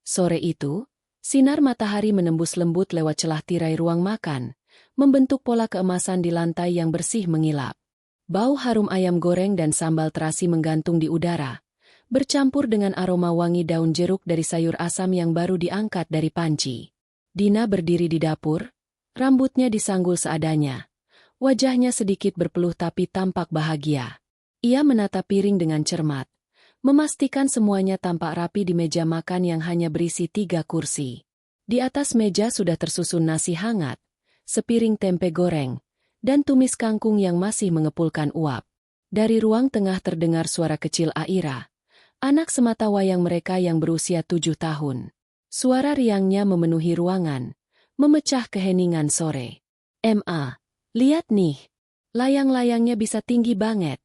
Sore itu, sinar matahari menembus lembut lewat celah tirai ruang makan, membentuk pola keemasan di lantai yang bersih mengilap. Bau harum ayam goreng dan sambal terasi menggantung di udara, bercampur dengan aroma wangi daun jeruk dari sayur asam yang baru diangkat dari panci. Dina berdiri di dapur, rambutnya disanggul seadanya. Wajahnya sedikit berpeluh tapi tampak bahagia. Ia menata piring dengan cermat, memastikan semuanya tampak rapi di meja makan yang hanya berisi 3 kursi. Di atas meja sudah tersusun nasi hangat, sepiring tempe goreng, dan tumis kangkung yang masih mengepulkan uap. Dari ruang tengah terdengar suara kecil Aira, anak sematawayang mereka yang berusia 7 tahun. Suara riangnya memenuhi ruangan, memecah keheningan sore. "Ma, lihat nih, layang-layangnya bisa tinggi banget,"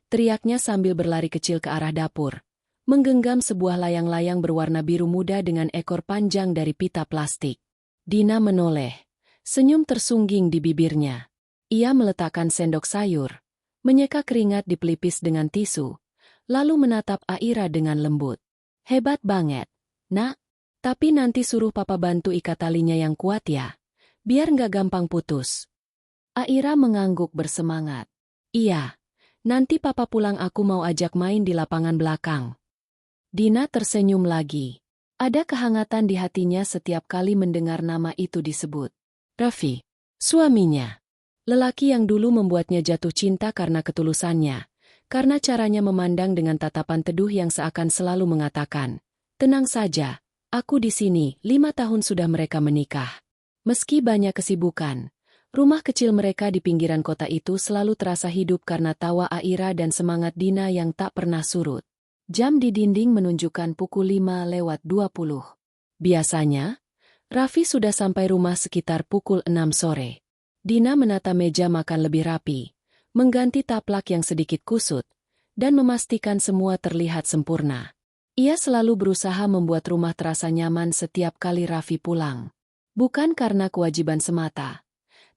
teriaknya sambil berlari kecil ke arah dapur, menggenggam sebuah layang-layang berwarna biru muda dengan ekor panjang dari pita plastik. Dina menoleh, senyum tersungging di bibirnya. Ia meletakkan sendok sayur, menyeka keringat di pelipis dengan tisu, lalu menatap Aira dengan lembut. "Hebat banget, Nak. Tapi nanti suruh papa bantu ikat talinya yang kuat ya, biar nggak gampang putus." Aira mengangguk bersemangat. "Iya, nanti papa pulang aku mau ajak main di lapangan belakang." Dina tersenyum lagi. Ada kehangatan di hatinya setiap kali mendengar nama itu disebut. Raffi, suaminya. Lelaki yang dulu membuatnya jatuh cinta karena ketulusannya, karena caranya memandang dengan tatapan teduh yang seakan selalu mengatakan, "Tenang saja, aku di sini." 5 tahun sudah mereka menikah. Meski banyak kesibukan, rumah kecil mereka di pinggiran kota itu selalu terasa hidup karena tawa Aira dan semangat Dina yang tak pernah surut. Jam di dinding menunjukkan pukul 5:20. Biasanya, Raffi sudah sampai rumah sekitar pukul 6 sore. Dina menata meja makan lebih rapi, mengganti taplak yang sedikit kusut, dan memastikan semua terlihat sempurna. Ia selalu berusaha membuat rumah terasa nyaman setiap kali Raffi pulang. Bukan karena kewajiban semata,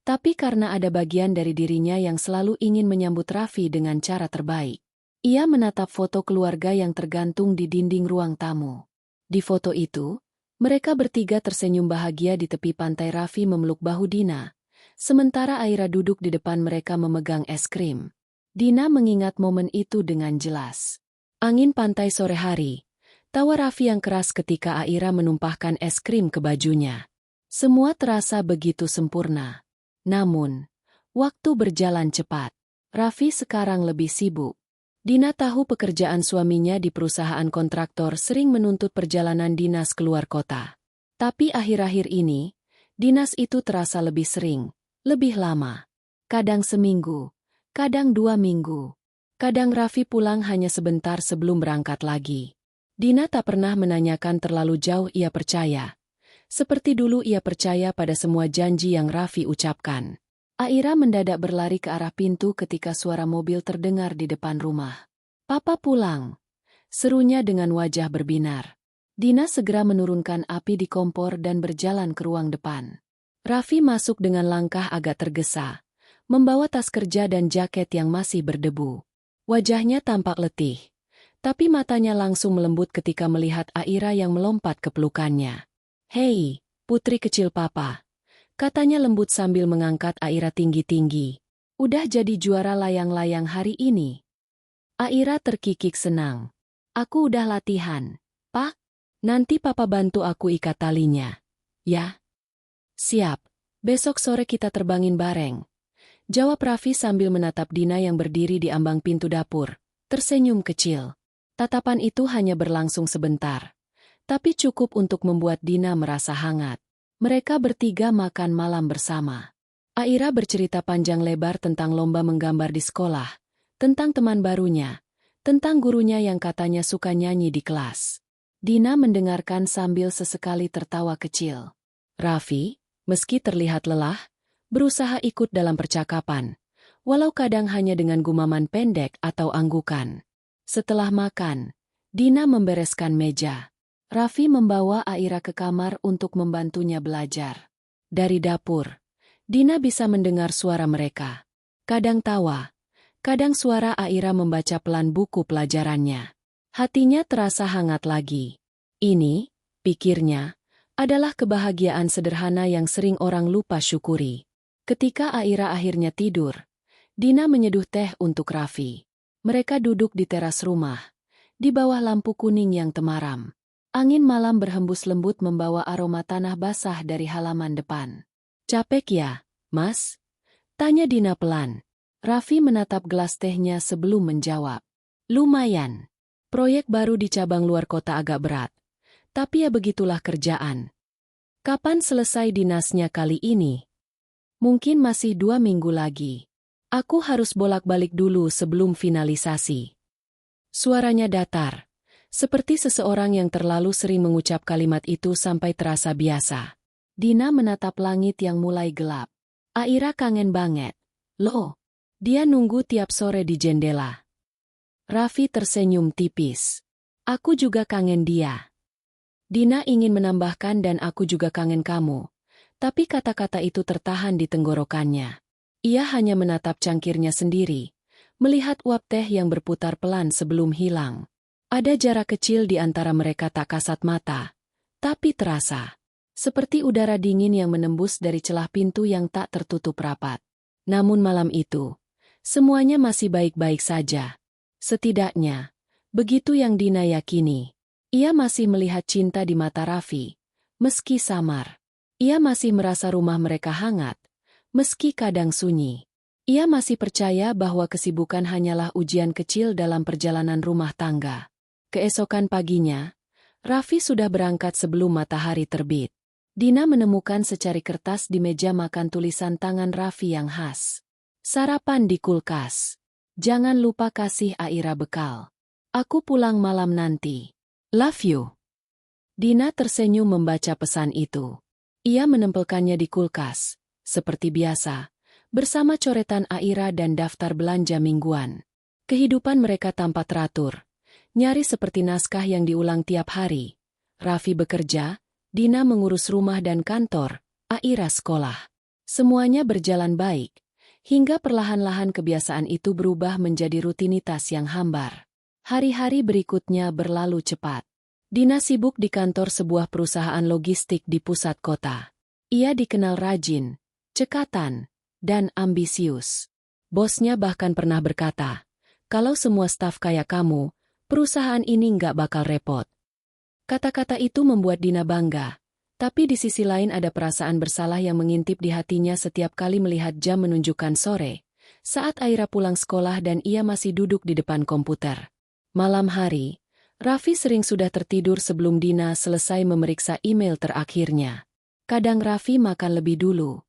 tapi karena ada bagian dari dirinya yang selalu ingin menyambut Raffi dengan cara terbaik. Ia menatap foto keluarga yang tergantung di dinding ruang tamu. Di foto itu, mereka bertiga tersenyum bahagia di tepi pantai. Raffi memeluk bahu Dina, sementara Aira duduk di depan mereka memegang es krim. Dina mengingat momen itu dengan jelas. Angin pantai sore hari, tawa Raffi yang keras ketika Aira menumpahkan es krim ke bajunya. Semua terasa begitu sempurna. Namun, waktu berjalan cepat. Raffi sekarang lebih sibuk. Dina tahu pekerjaan suaminya di perusahaan kontraktor sering menuntut perjalanan dinas keluar kota. Tapi akhir-akhir ini, dinas itu terasa lebih sering, lebih lama. Kadang seminggu, kadang 2 minggu. Kadang Raffi pulang hanya sebentar sebelum berangkat lagi. Dina tak pernah menanyakan terlalu jauh. Ia percaya. Seperti dulu ia percaya pada semua janji yang Raffi ucapkan. Aira mendadak berlari ke arah pintu ketika suara mobil terdengar di depan rumah. "Papa pulang," serunya dengan wajah berbinar. Dina segera menurunkan api di kompor dan berjalan ke ruang depan. Raffi masuk dengan langkah agak tergesa, membawa tas kerja dan jaket yang masih berdebu. Wajahnya tampak letih, tapi matanya langsung melembut ketika melihat Aira yang melompat ke pelukannya. "Hei, putri kecil papa," katanya lembut sambil mengangkat Aira tinggi-tinggi. "Udah jadi juara layang-layang hari ini." Aira terkikik senang. "Aku udah latihan, Pak. Nanti papa bantu aku ikat talinya." "Ya." "Siap. Besok sore kita terbangin bareng," jawab Raffi sambil menatap Dina yang berdiri di ambang pintu dapur, tersenyum kecil. Tatapan itu hanya berlangsung sebentar, tapi cukup untuk membuat Dina merasa hangat. Mereka bertiga makan malam bersama. Aira bercerita panjang lebar tentang lomba menggambar di sekolah, tentang teman barunya, tentang gurunya yang katanya suka nyanyi di kelas. Dina mendengarkan sambil sesekali tertawa kecil. Raffi, meski terlihat lelah, berusaha ikut dalam percakapan, walau kadang hanya dengan gumaman pendek atau anggukan. Setelah makan, Dina membereskan meja. Raffi membawa Aira ke kamar untuk membantunya belajar. Dari dapur, Dina bisa mendengar suara mereka. Kadang tawa, kadang suara Aira membaca pelan buku pelajarannya. Hatinya terasa hangat lagi. Ini, pikirnya, adalah kebahagiaan sederhana yang sering orang lupa syukuri. Ketika Aira akhirnya tidur, Dina menyeduh teh untuk Raffi. Mereka duduk di teras rumah, di bawah lampu kuning yang temaram. Angin malam berhembus lembut membawa aroma tanah basah dari halaman depan. "Capek ya, Mas?" tanya Dina pelan. Raffi menatap gelas tehnya sebelum menjawab. "Lumayan. Proyek baru di cabang luar kota agak berat. Tapi ya begitulah kerjaan." "Kapan selesai dinasnya kali ini?" "Mungkin masih 2 minggu lagi. Aku harus bolak-balik dulu sebelum finalisasi." Suaranya datar, seperti seseorang yang terlalu sering mengucap kalimat itu sampai terasa biasa. Dina menatap langit yang mulai gelap. Aira kangen banget. "Loh, dia nunggu tiap sore di jendela." Raffi tersenyum tipis. "Aku juga kangen dia." Dina ingin menambahkan "dan aku juga kangen kamu." Tapi kata-kata itu tertahan di tenggorokannya. Ia hanya menatap cangkirnya sendiri, melihat uap teh yang berputar pelan sebelum hilang. Ada jarak kecil di antara mereka tak kasat mata, tapi terasa. Seperti udara dingin yang menembus dari celah pintu yang tak tertutup rapat. Namun malam itu, semuanya masih baik-baik saja. Setidaknya, begitu yang Dina yakini. Ia masih melihat cinta di mata Raffi, meski samar. Ia masih merasa rumah mereka hangat, meski kadang sunyi. Ia masih percaya bahwa kesibukan hanyalah ujian kecil dalam perjalanan rumah tangga. Keesokan paginya, Raffi sudah berangkat sebelum matahari terbit. Dina menemukan secari kertas di meja makan tulisan tangan Raffi yang khas. "Sarapan di kulkas. Jangan lupa kasih Aira bekal. Aku pulang malam nanti. Love you." Dina tersenyum membaca pesan itu. Ia menempelkannya di kulkas, seperti biasa, bersama coretan Aira dan daftar belanja mingguan. Kehidupan mereka tanpa teratur, nyaris seperti naskah yang diulang tiap hari. Raffi bekerja, Dina mengurus rumah dan kantor, Aira sekolah. Semuanya berjalan baik, hingga perlahan-lahan kebiasaan itu berubah menjadi rutinitas yang hambar. Hari-hari berikutnya berlalu cepat. Dina sibuk di kantor sebuah perusahaan logistik di pusat kota. Ia dikenal rajin, cekatan, dan ambisius. Bosnya bahkan pernah berkata, "Kalau semua staf kayak kamu, perusahaan ini nggak bakal repot." Kata-kata itu membuat Dina bangga, tapi di sisi lain ada perasaan bersalah yang mengintip di hatinya setiap kali melihat jam menunjukkan sore, saat Aira pulang sekolah dan ia masih duduk di depan komputer. Malam hari, Raffi sering sudah tertidur sebelum Dina selesai memeriksa email terakhirnya. Kadang Raffi makan lebih dulu,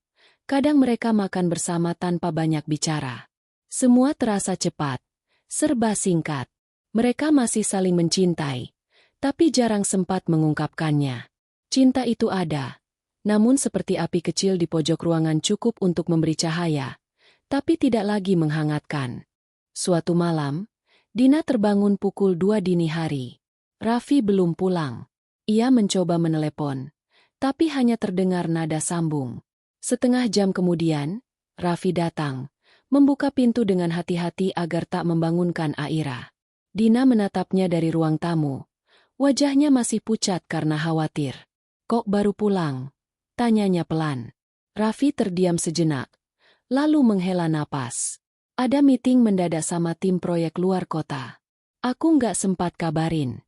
kadang mereka makan bersama tanpa banyak bicara. Semua terasa cepat, serba singkat. Mereka masih saling mencintai, tapi jarang sempat mengungkapkannya. Cinta itu ada, namun seperti api kecil di pojok ruangan cukup untuk memberi cahaya, tapi tidak lagi menghangatkan. Suatu malam, Dina terbangun pukul 2 dini hari. Raffi belum pulang. Ia mencoba menelepon, tapi hanya terdengar nada sambung. Setengah jam kemudian, Raffi datang, membuka pintu dengan hati-hati agar tak membangunkan Aira. Dina menatapnya dari ruang tamu. Wajahnya masih pucat karena khawatir. "Kok baru pulang?" tanyanya pelan. Raffi terdiam sejenak, lalu menghela napas. "Ada meeting mendadak sama tim proyek luar kota. Aku nggak sempat kabarin."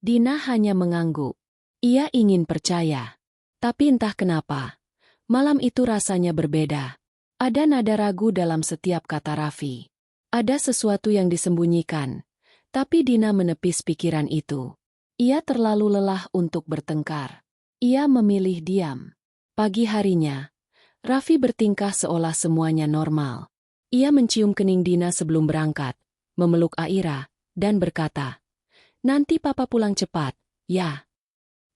Dina hanya mengangguk. Ia ingin percaya. Tapi entah kenapa, malam itu rasanya berbeda. Ada nada ragu dalam setiap kata Raffi. Ada sesuatu yang disembunyikan, tapi Dina menepis pikiran itu. Ia terlalu lelah untuk bertengkar. Ia memilih diam. Pagi harinya, Raffi bertingkah seolah semuanya normal. Ia mencium kening Dina sebelum berangkat, memeluk Aira, dan berkata, "Nanti papa pulang cepat, ya."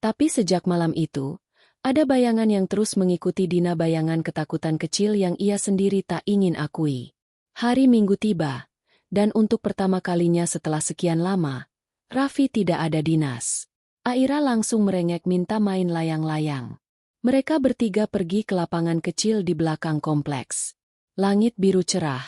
Tapi sejak malam itu, ada bayangan yang terus mengikuti Dina, bayangan ketakutan kecil yang ia sendiri tak ingin akui. Hari Minggu tiba, dan untuk pertama kalinya setelah sekian lama, Raffi tidak ada dinas. Aira langsung merengek minta main layang-layang. Mereka bertiga pergi ke lapangan kecil di belakang kompleks. Langit biru cerah,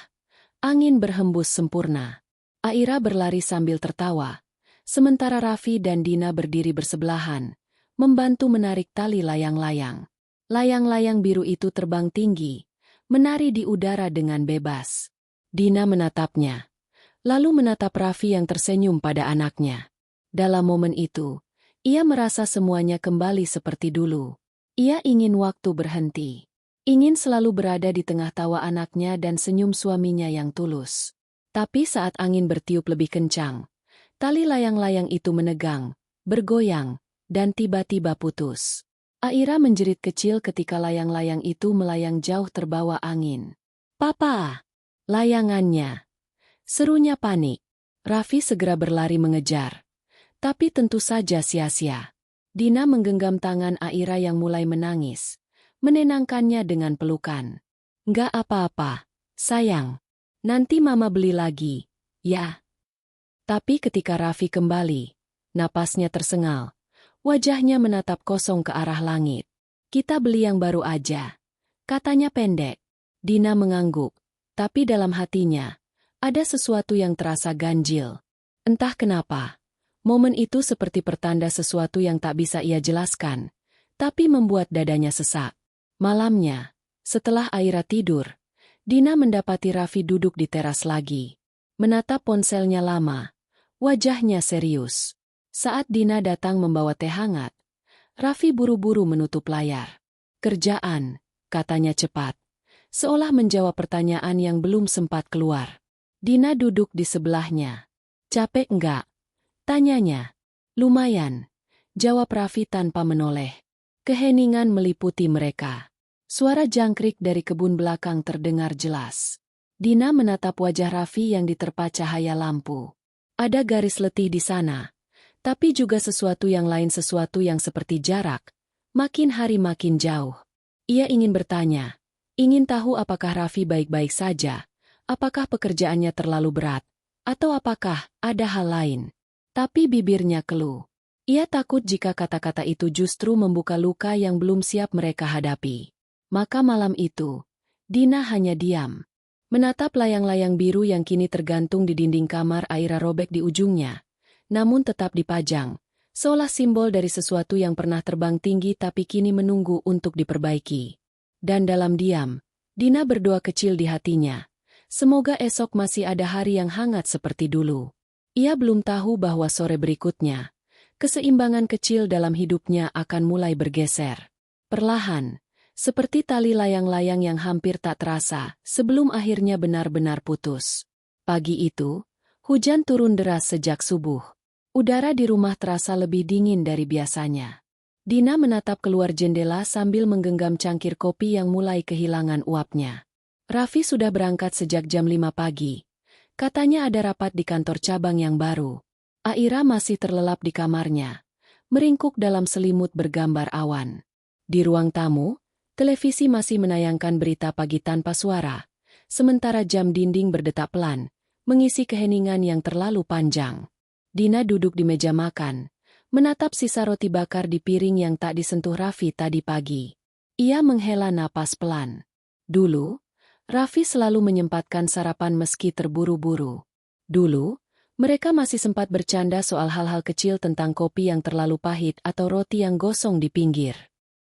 angin berhembus sempurna. Aira berlari sambil tertawa, sementara Raffi dan Dina berdiri bersebelahan, membantu menarik tali layang-layang. Layang-layang biru itu terbang tinggi, menari di udara dengan bebas. Dina menatapnya, lalu menatap Raffi yang tersenyum pada anaknya. Dalam momen itu, ia merasa semuanya kembali seperti dulu. Ia ingin waktu berhenti. Ingin selalu berada di tengah tawa anaknya dan senyum suaminya yang tulus. Tapi saat angin bertiup lebih kencang, tali layang-layang itu menegang, bergoyang, dan tiba-tiba putus. Aira menjerit kecil ketika layang-layang itu melayang jauh terbawa angin. "Papa! Layangannya!" Serunya panik. Raffi segera berlari mengejar. Tapi tentu saja sia-sia. Dina menggenggam tangan Aira yang mulai menangis, menenangkannya dengan pelukan. "Nggak apa-apa, sayang. Nanti Mama beli lagi, ya." Tapi ketika Raffi kembali, napasnya tersengal. Wajahnya menatap kosong ke arah langit. "Kita beli yang baru aja," katanya pendek. Dina mengangguk, tapi dalam hatinya, ada sesuatu yang terasa ganjil. Entah kenapa, momen itu seperti pertanda sesuatu yang tak bisa ia jelaskan, tapi membuat dadanya sesak. Malamnya, setelah Aira tidur, Dina mendapati Raffi duduk di teras lagi. Menatap ponselnya lama, wajahnya serius. Saat Dina datang membawa teh hangat, Raffi buru-buru menutup layar. "Kerjaan," katanya cepat, seolah menjawab pertanyaan yang belum sempat keluar. Dina duduk di sebelahnya. "Capek enggak?" tanyanya. "Lumayan," jawab Raffi tanpa menoleh. Keheningan meliputi mereka. Suara jangkrik dari kebun belakang terdengar jelas. Dina menatap wajah Raffi yang diterpa cahaya lampu. Ada garis letih di sana, tapi juga sesuatu yang lain, sesuatu yang seperti jarak. Makin hari makin jauh. Ia ingin bertanya, ingin tahu apakah Raffi baik-baik saja, apakah pekerjaannya terlalu berat, atau apakah ada hal lain. Tapi bibirnya keluh. Ia takut jika kata-kata itu justru membuka luka yang belum siap mereka hadapi. Maka malam itu, Dina hanya diam. Menatap layang-layang biru yang kini tergantung di dinding kamar. Aira robek di ujungnya, namun tetap dipajang, seolah simbol dari sesuatu yang pernah terbang tinggi tapi kini menunggu untuk diperbaiki. Dan dalam diam, Dina berdoa kecil di hatinya. Semoga esok masih ada hari yang hangat seperti dulu. Ia belum tahu bahwa sore berikutnya, keseimbangan kecil dalam hidupnya akan mulai bergeser. Perlahan, seperti tali layang-layang yang hampir tak terasa sebelum akhirnya benar-benar putus. Pagi itu, hujan turun deras sejak subuh. Udara di rumah terasa lebih dingin dari biasanya. Dina menatap keluar jendela sambil menggenggam cangkir kopi yang mulai kehilangan uapnya. Raffi sudah berangkat sejak jam 5 pagi. Katanya ada rapat di kantor cabang yang baru. Aira masih terlelap di kamarnya, meringkuk dalam selimut bergambar awan. Di ruang tamu, televisi masih menayangkan berita pagi tanpa suara, sementara jam dinding berdetak pelan, mengisi keheningan yang terlalu panjang. Dina duduk di meja makan, menatap sisa roti bakar di piring yang tak disentuh Raffi tadi pagi. Ia menghela napas pelan. Dulu, Raffi selalu menyempatkan sarapan meski terburu-buru. Dulu, mereka masih sempat bercanda soal hal-hal kecil tentang kopi yang terlalu pahit atau roti yang gosong di pinggir.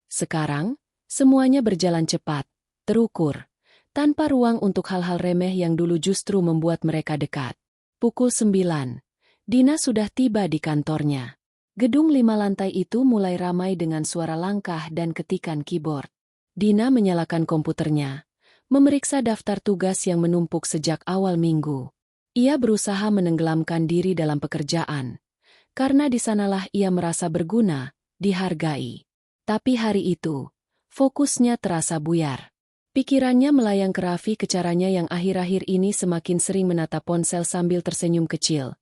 Sekarang, semuanya berjalan cepat, terukur, tanpa ruang untuk hal-hal remeh yang dulu justru membuat mereka dekat. Pukul 9, Dina sudah tiba di kantornya. Gedung 5 lantai itu mulai ramai dengan suara langkah dan ketikan keyboard. Dina menyalakan komputernya, memeriksa daftar tugas yang menumpuk sejak awal minggu. Ia berusaha menenggelamkan diri dalam pekerjaan, karena di sanalah ia merasa berguna, dihargai. Tapi hari itu, fokusnya terasa buyar. Pikirannya melayang ke Raffi, ke caranya yang akhir-akhir ini semakin sering menatap ponsel sambil tersenyum kecil.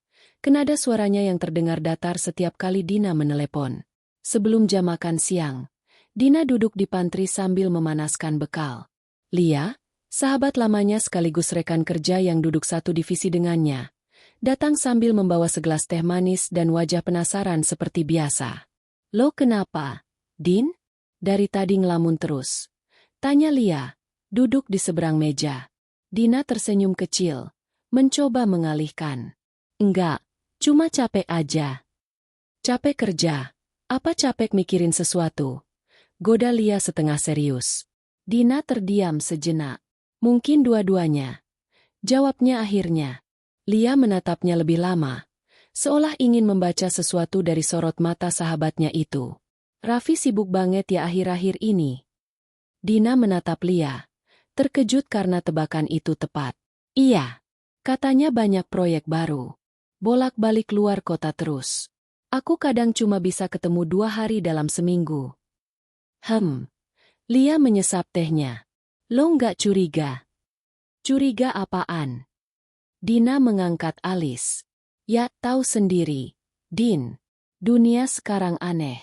Kenada suaranya yang terdengar datar setiap kali Dina menelepon. Sebelum jam makan siang, Dina duduk di pantry sambil memanaskan bekal. Lia, sahabat lamanya sekaligus rekan kerja yang duduk satu divisi dengannya, datang sambil membawa segelas teh manis dan wajah penasaran seperti biasa. "Lo kenapa, Din?" "Dari tadi ngelamun terus," tanya Lia, duduk di seberang meja. Dina tersenyum kecil, mencoba mengalihkan. "Enggak, cuma capek aja." "Capek kerja?" Apa capek mikirin sesuatu? Goda Lia setengah serius. Dina terdiam sejenak. Mungkin dua-duanya. Jawabnya akhirnya. Lia menatapnya lebih lama, seolah ingin membaca sesuatu dari sorot mata sahabatnya itu. Raffi sibuk banget ya akhir-akhir ini. Dina menatap Lia, terkejut karena tebakan itu tepat. Iya, katanya banyak proyek baru. Bolak-balik luar kota terus. Aku kadang cuma bisa ketemu 2 hari dalam seminggu. Lia menyesap tehnya. Lo nggak curiga? Curiga apaan? Dina mengangkat alis. Ya, tahu sendiri. Din, dunia sekarang aneh.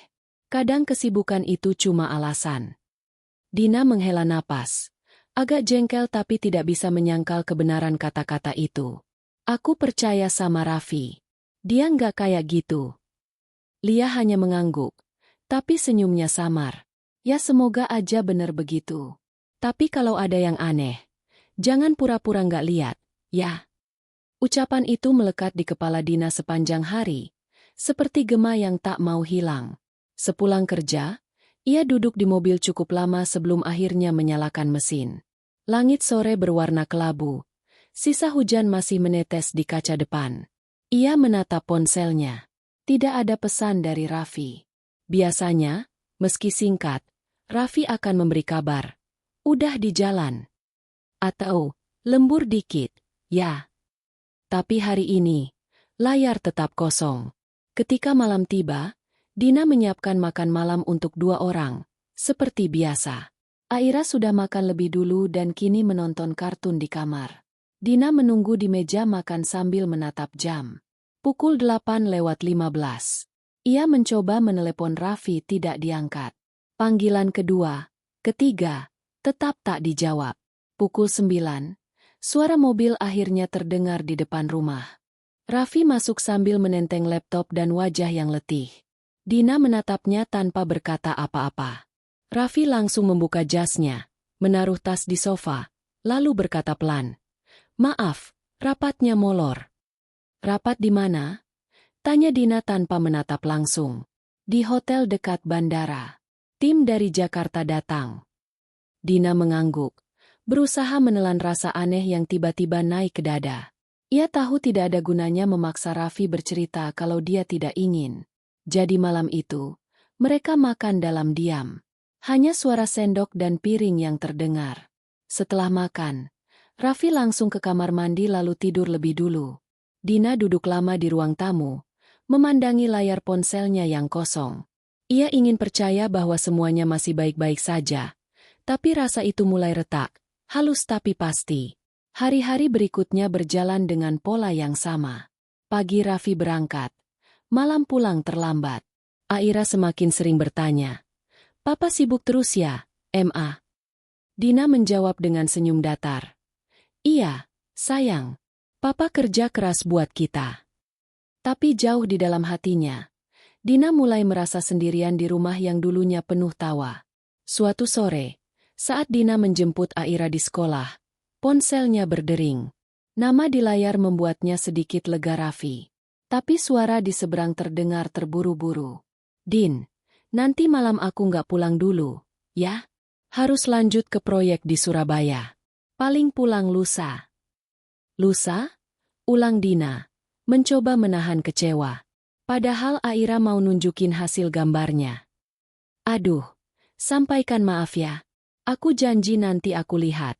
Kadang kesibukan itu cuma alasan. Dina menghela napas. Agak jengkel tapi tidak bisa menyangkal kebenaran kata-kata itu. Aku percaya sama Raffi. Dia nggak kayak gitu. Lia hanya mengangguk, tapi senyumnya samar. Ya semoga aja bener begitu. Tapi kalau ada yang aneh, jangan pura-pura nggak lihat, ya. Ucapan itu melekat di kepala Dina sepanjang hari, seperti gema yang tak mau hilang. Sepulang kerja, ia duduk di mobil cukup lama sebelum akhirnya menyalakan mesin. Langit sore berwarna kelabu, sisa hujan masih menetes di kaca depan. Ia menatap ponselnya. Tidak ada pesan dari Raffi. Biasanya, meski singkat, Raffi akan memberi kabar. Udah di jalan. Atau, lembur dikit, ya. Tapi hari ini, layar tetap kosong. Ketika malam tiba, Dina menyiapkan makan malam untuk 2 orang. Seperti biasa. Aira sudah makan lebih dulu dan kini menonton kartun di kamar. Dina menunggu di meja makan sambil menatap jam. Pukul 8:15. Ia mencoba menelepon Raffi tidak diangkat. Panggilan kedua, ketiga, tetap tak dijawab. Pukul 9, suara mobil akhirnya terdengar di depan rumah. Raffi masuk sambil menenteng laptop dan wajah yang letih. Dina menatapnya tanpa berkata apa-apa. Raffi langsung membuka jasnya, menaruh tas di sofa, lalu berkata pelan. Maaf, rapatnya molor. Rapat di mana? Tanya Dina tanpa menatap langsung. Di hotel dekat bandara. Tim dari Jakarta datang. Dina mengangguk, berusaha menelan rasa aneh yang tiba-tiba naik ke dada. Ia tahu tidak ada gunanya memaksa Raffi bercerita kalau dia tidak ingin. Jadi malam itu, mereka makan dalam diam. Hanya suara sendok dan piring yang terdengar. Setelah makan, Raffi langsung ke kamar mandi lalu tidur lebih dulu. Dina duduk lama di ruang tamu, memandangi layar ponselnya yang kosong. Ia ingin percaya bahwa semuanya masih baik-baik saja, tapi rasa itu mulai retak, halus tapi pasti. Hari-hari berikutnya berjalan dengan pola yang sama. Pagi Raffi berangkat, malam pulang terlambat. Aira semakin sering bertanya, Papa sibuk terus ya, Ma? Dina menjawab dengan senyum datar. Iya, sayang. Papa kerja keras buat kita. Tapi jauh di dalam hatinya, Dina mulai merasa sendirian di rumah yang dulunya penuh tawa. Suatu sore, saat Dina menjemput Aira di sekolah, ponselnya berdering. Nama di layar membuatnya sedikit lega Raffi. Tapi suara di seberang terdengar terburu-buru. Din, nanti malam aku nggak pulang dulu, ya? Harus lanjut ke proyek di Surabaya. Paling pulang lusa. Lusa? Ulang Dina, mencoba menahan kecewa. Padahal Aira mau nunjukin hasil gambarnya. Aduh, sampaikan maaf ya. Aku janji nanti aku lihat.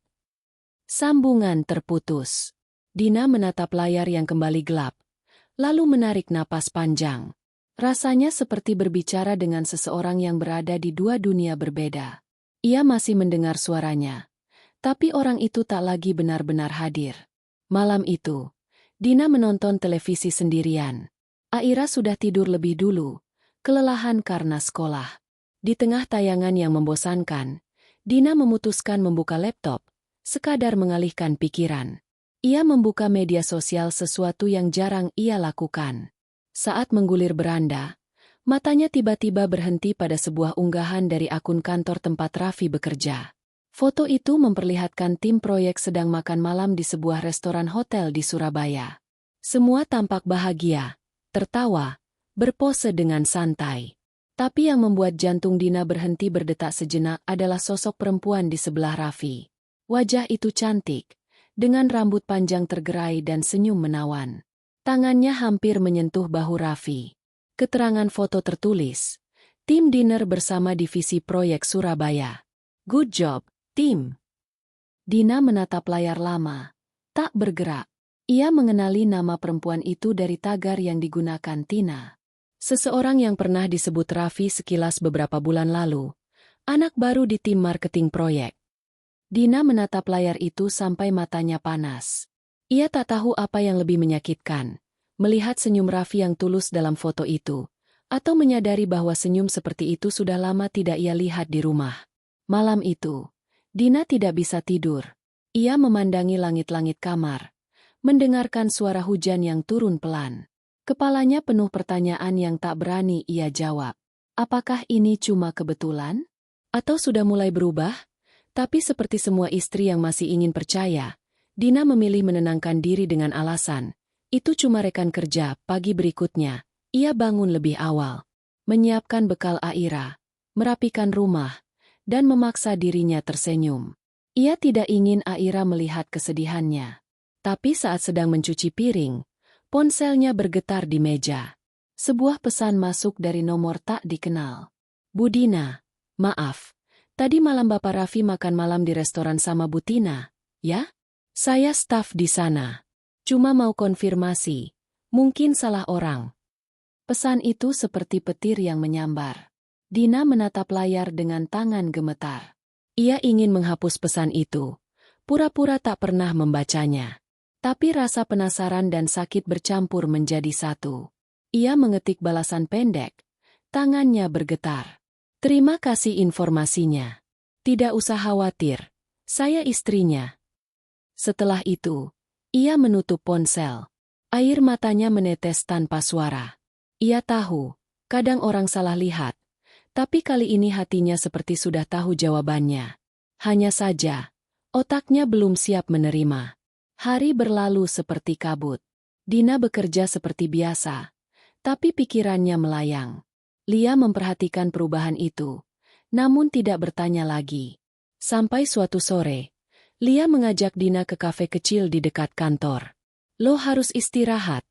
Sambungan terputus. Dina menatap layar yang kembali gelap, lalu menarik napas panjang. Rasanya seperti berbicara dengan seseorang yang berada di 2 dunia berbeda. Ia masih mendengar suaranya, tapi orang itu tak lagi benar-benar hadir. Malam itu, Dina menonton televisi sendirian. Aira sudah tidur lebih dulu, kelelahan karena sekolah. Di tengah tayangan yang membosankan, Dina memutuskan membuka laptop, sekadar mengalihkan pikiran. Ia membuka media sosial, sesuatu yang jarang ia lakukan. Saat menggulir beranda, matanya tiba-tiba berhenti pada sebuah unggahan dari akun kantor tempat Raffi bekerja. Foto itu memperlihatkan tim proyek sedang makan malam di sebuah restoran hotel di Surabaya. Semua tampak bahagia, tertawa, berpose dengan santai. Tapi yang membuat jantung Dina berhenti berdetak sejenak adalah sosok perempuan di sebelah Raffi. Wajah itu cantik, dengan rambut panjang tergerai dan senyum menawan. Tangannya hampir menyentuh bahu Raffi. Keterangan foto tertulis, tim dinner bersama divisi proyek Surabaya. Good job, tim. Dina menatap layar lama, tak bergerak. Ia mengenali nama perempuan itu dari tagar yang digunakan Tina. Seseorang yang pernah disebut Raffi sekilas beberapa bulan lalu. Anak baru di tim marketing proyek. Dina menatap layar itu sampai matanya panas. Ia tak tahu apa yang lebih menyakitkan. Melihat senyum Raffi yang tulus dalam foto itu. Atau menyadari bahwa senyum seperti itu sudah lama tidak ia lihat di rumah. Malam itu, Dina tidak bisa tidur. Ia memandangi langit-langit kamar. Mendengarkan suara hujan yang turun pelan. Kepalanya penuh pertanyaan yang tak berani ia jawab. Apakah ini cuma kebetulan? Atau sudah mulai berubah? Tapi seperti semua istri yang masih ingin percaya, Dina memilih menenangkan diri dengan alasan. Itu cuma rekan kerja. Pagi berikutnya, ia bangun lebih awal. Menyiapkan bekal Aira, merapikan rumah, dan memaksa dirinya tersenyum. Ia tidak ingin Aira melihat kesedihannya. Tapi saat sedang mencuci piring, ponselnya bergetar di meja. Sebuah pesan masuk dari nomor tak dikenal. Bu Dina, maaf. Tadi malam Bapak Raffi makan malam di restoran sama Bu Tina, ya? Saya staf di sana. Cuma mau konfirmasi. Mungkin salah orang. Pesan itu seperti petir yang menyambar. Dina menatap layar dengan tangan gemetar. Ia ingin menghapus pesan itu. Pura-pura tak pernah membacanya. Tapi rasa penasaran dan sakit bercampur menjadi satu. Ia mengetik balasan pendek. Tangannya bergetar. Terima kasih informasinya. Tidak usah khawatir. Saya istrinya. Setelah itu, ia menutup ponsel. Air matanya menetes tanpa suara. Ia tahu, kadang orang salah lihat. Tapi kali ini hatinya seperti sudah tahu jawabannya. Hanya saja, otaknya belum siap menerima. Hari berlalu seperti kabut. Dina bekerja seperti biasa, tapi pikirannya melayang. Lia memperhatikan perubahan itu, namun tidak bertanya lagi. Sampai suatu sore, Lia mengajak Dina ke kafe kecil di dekat kantor. Lo harus istirahat,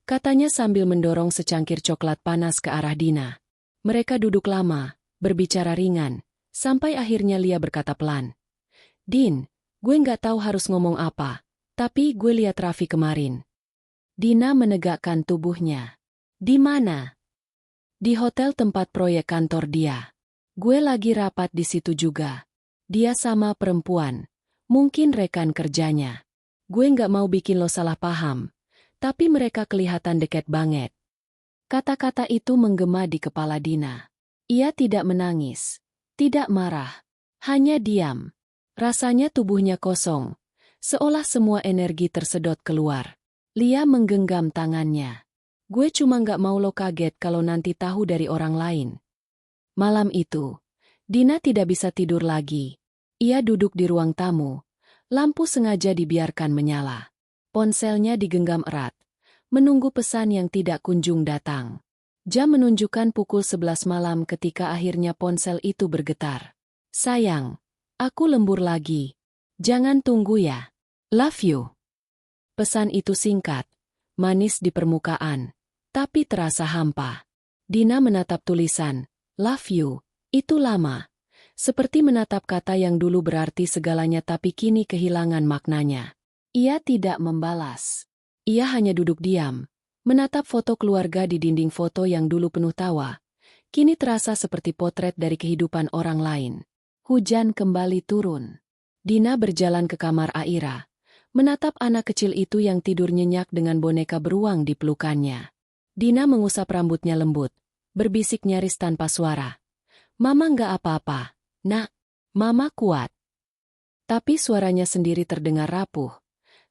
katanya sambil mendorong secangkir coklat panas ke arah Dina. Mereka duduk lama, berbicara ringan, sampai akhirnya Lia berkata pelan. Din, gue nggak tahu harus ngomong apa. Tapi gue lihat Raffi kemarin. Dina menegakkan tubuhnya. Di mana? Di hotel tempat proyek kantor dia. Gue lagi rapat di situ juga. Dia sama perempuan. Mungkin rekan kerjanya. Gue nggak mau bikin lo salah paham. Tapi mereka kelihatan dekat banget. Kata-kata itu menggema di kepala Dina. Ia tidak menangis. Tidak marah. Hanya diam. Rasanya tubuhnya kosong. Seolah semua energi tersedot keluar. Lia menggenggam tangannya. Gue cuma nggak mau lo kaget kalau nanti tahu dari orang lain. Malam itu, Dina tidak bisa tidur lagi. Ia duduk di ruang tamu. Lampu sengaja dibiarkan menyala. Ponselnya digenggam erat. Menunggu pesan yang tidak kunjung datang. Jam menunjukkan pukul 11 malam ketika akhirnya ponsel itu bergetar. Sayang, aku lembur lagi. Jangan tunggu ya. Love you. Pesan itu singkat, manis di permukaan, tapi terasa hampa. Dina menatap tulisan, love you, itu lama. Seperti menatap kata yang dulu berarti segalanya tapi kini kehilangan maknanya. Ia tidak membalas. Ia hanya duduk diam, menatap foto keluarga di dinding foto yang dulu penuh tawa. Kini terasa seperti potret dari kehidupan orang lain. Hujan kembali turun. Dina berjalan ke kamar Aira. Menatap anak kecil itu yang tidur nyenyak dengan boneka beruang di pelukannya. Dina mengusap rambutnya lembut, berbisik nyaris tanpa suara. Mama nggak apa-apa, nak. Mama kuat. Tapi suaranya sendiri terdengar rapuh,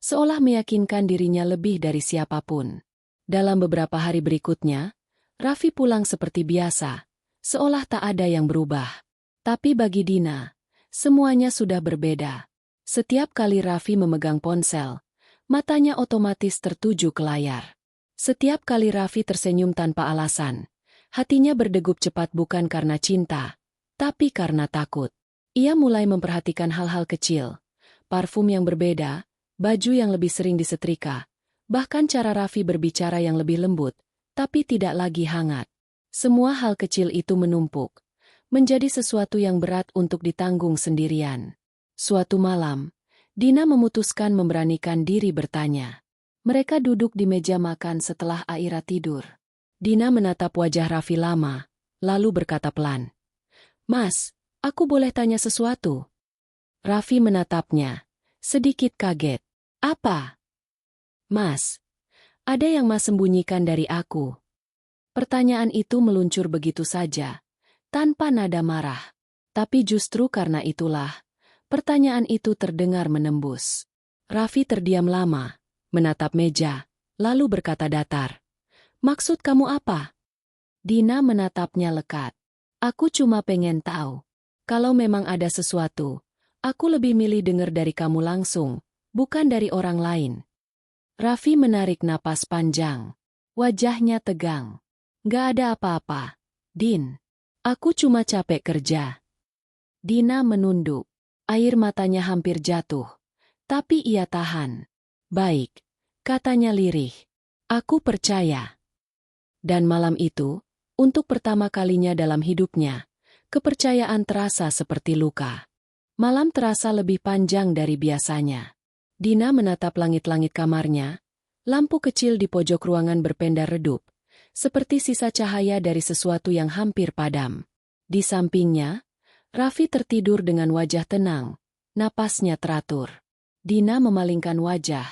seolah meyakinkan dirinya lebih dari siapapun. Dalam beberapa hari berikutnya, Raffi pulang seperti biasa, seolah tak ada yang berubah. Tapi bagi Dina, semuanya sudah berbeda. Setiap kali Raffi memegang ponsel, matanya otomatis tertuju ke layar. Setiap kali Raffi tersenyum tanpa alasan, Hatinya berdegup cepat bukan karena cinta, tapi karena takut. Ia mulai memperhatikan hal-hal kecil, parfum yang berbeda, baju yang lebih sering disetrika, bahkan cara Raffi berbicara yang lebih lembut, tapi tidak lagi hangat. Semua hal kecil itu menumpuk, menjadi sesuatu yang berat untuk ditanggung sendirian. Suatu malam, Dina memutuskan memberanikan diri bertanya. Mereka duduk di meja makan setelah Aira tidur. Dina menatap wajah Raffi lama, lalu berkata pelan, "Mas, aku boleh tanya sesuatu?" Raffi menatapnya, sedikit kaget. "Apa?" "Mas, ada yang Mas sembunyikan dari aku?" Pertanyaan itu meluncur begitu saja, tanpa nada marah. Tapi justru karena itulah, pertanyaan itu terdengar menembus. Raffi terdiam lama, menatap meja, lalu berkata datar, "Maksud kamu apa?" Dina menatapnya lekat. "Aku cuma pengen tahu. Kalau memang ada sesuatu, aku lebih milih dengar dari kamu langsung, bukan dari orang lain." Raffi menarik napas panjang. Wajahnya tegang. "Gak ada apa-apa, Din. Aku cuma capek kerja." Dina menunduk. Air matanya hampir jatuh. Tapi ia tahan. "Baik," katanya lirih. "Aku percaya." Dan malam itu, untuk pertama kalinya dalam hidupnya, kepercayaan terasa seperti luka. Malam terasa lebih panjang dari biasanya. Dina menatap langit-langit kamarnya. Lampu kecil di pojok ruangan berpendar redup, seperti sisa cahaya dari sesuatu yang hampir padam. Di sampingnya, Raffi tertidur dengan wajah tenang, napasnya teratur. Dina memalingkan wajah,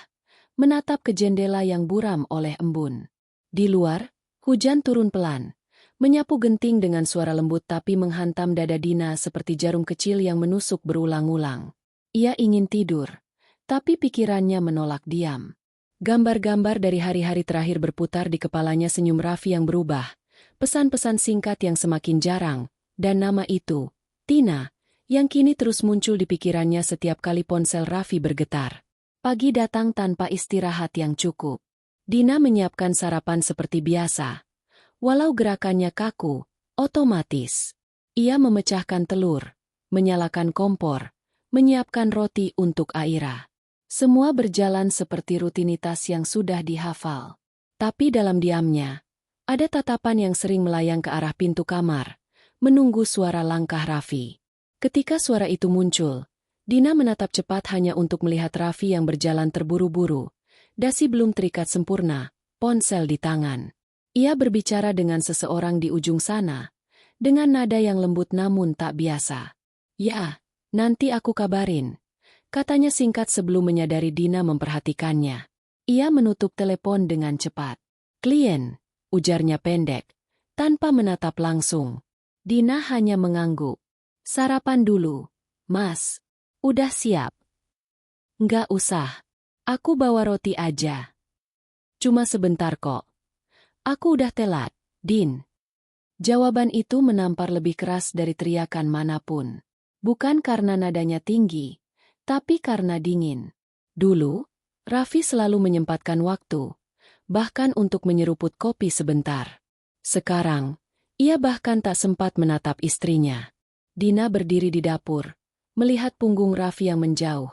menatap ke jendela yang buram oleh embun. Di luar, hujan turun pelan, menyapu genting dengan suara lembut tapi menghantam dada Dina seperti jarum kecil yang menusuk berulang-ulang. Ia ingin tidur, tapi pikirannya menolak diam. Gambar-gambar dari hari-hari terakhir berputar di kepalanya, senyum Raffi yang berubah, pesan-pesan singkat yang semakin jarang, dan nama itu, Tina, yang kini terus muncul di pikirannya setiap kali ponsel Raffi bergetar. Pagi datang tanpa istirahat yang cukup. Dina menyiapkan sarapan seperti biasa. Walau gerakannya kaku, otomatis. Ia memecahkan telur, menyalakan kompor, menyiapkan roti untuk Aira. Semua berjalan seperti rutinitas yang sudah dihafal. Tapi dalam diamnya, ada tatapan yang sering melayang ke arah pintu kamar, menunggu suara langkah Raffi. Ketika suara itu muncul, Dina menatap cepat hanya untuk melihat Raffi yang berjalan terburu-buru. Dasi belum terikat sempurna, ponsel di tangan. Ia berbicara dengan seseorang di ujung sana, dengan nada yang lembut namun tak biasa. "Ya, nanti aku kabarin," katanya singkat sebelum menyadari Dina memperhatikannya. Ia menutup telepon dengan cepat. "Klien," ujarnya pendek, tanpa menatap langsung. Dina hanya mengangguk. "Sarapan dulu, Mas. Udah siap?" "Nggak usah. Aku bawa roti aja. Cuma sebentar kok. Aku udah telat, Din." Jawaban itu menampar lebih keras dari teriakan manapun. Bukan karena nadanya tinggi, tapi karena dingin. Dulu, Raffi selalu menyempatkan waktu, bahkan untuk menyeruput kopi sebentar. Sekarang, ia bahkan tak sempat menatap istrinya. Dina berdiri di dapur, melihat punggung Raffi yang menjauh,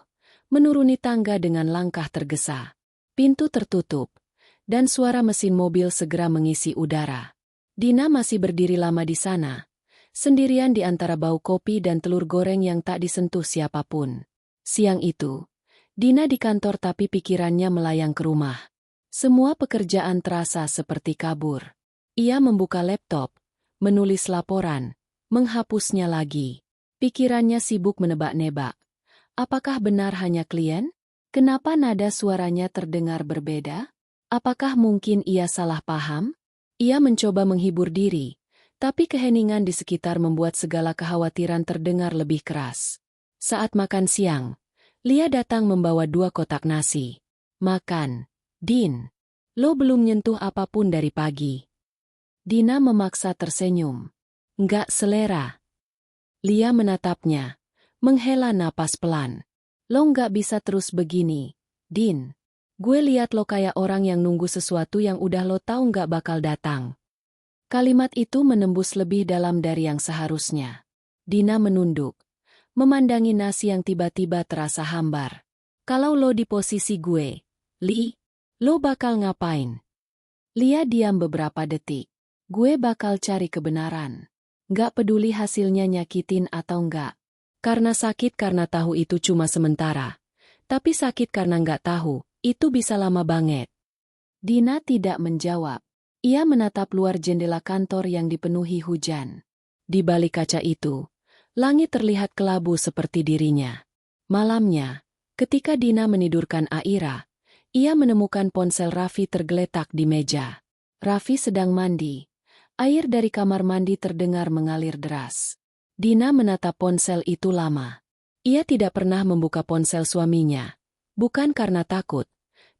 menuruni tangga dengan langkah tergesa. Pintu tertutup, dan suara mesin mobil segera mengisi udara. Dina masih berdiri lama di sana, sendirian di antara bau kopi dan telur goreng yang tak disentuh siapapun. Siang itu, Dina di kantor tapi pikirannya melayang ke rumah. Semua pekerjaan terasa seperti kabur. Ia membuka laptop, menulis laporan, menghapusnya lagi. Pikirannya sibuk menebak-nebak. Apakah benar hanya klien? Kenapa nada suaranya terdengar berbeda? Apakah mungkin ia salah paham? Ia mencoba menghibur diri, tapi keheningan di sekitar membuat segala kekhawatiran terdengar lebih keras. Saat makan siang, Lia datang membawa 2 kotak nasi. "Makan, Din. Lo belum nyentuh apapun dari pagi." Dina memaksa tersenyum. "Nggak selera." Lia menatapnya, menghela napas pelan. "Lo nggak bisa terus begini, Din. Gue liat lo kayak orang yang nunggu sesuatu yang udah lo tahu nggak bakal datang." Kalimat itu menembus lebih dalam dari yang seharusnya. Dina menunduk, memandangi nasi yang tiba-tiba terasa hambar. Kalau lo di posisi gue, Li, lo bakal ngapain? Lia diam beberapa detik. Gue bakal cari kebenaran. Nggak peduli hasilnya nyakitin atau nggak. Karena sakit karena tahu itu cuma sementara. Tapi sakit karena nggak tahu, itu bisa lama banget. Dina tidak menjawab. Ia menatap luar jendela kantor yang dipenuhi hujan. Di balik kaca itu, langit terlihat kelabu seperti dirinya. Malamnya, ketika Dina menidurkan Aira, ia menemukan ponsel Raffi tergeletak di meja. Raffi sedang mandi. Air dari kamar mandi terdengar mengalir deras. Dina menatap ponsel itu lama. Ia tidak pernah membuka ponsel suaminya. Bukan karena takut,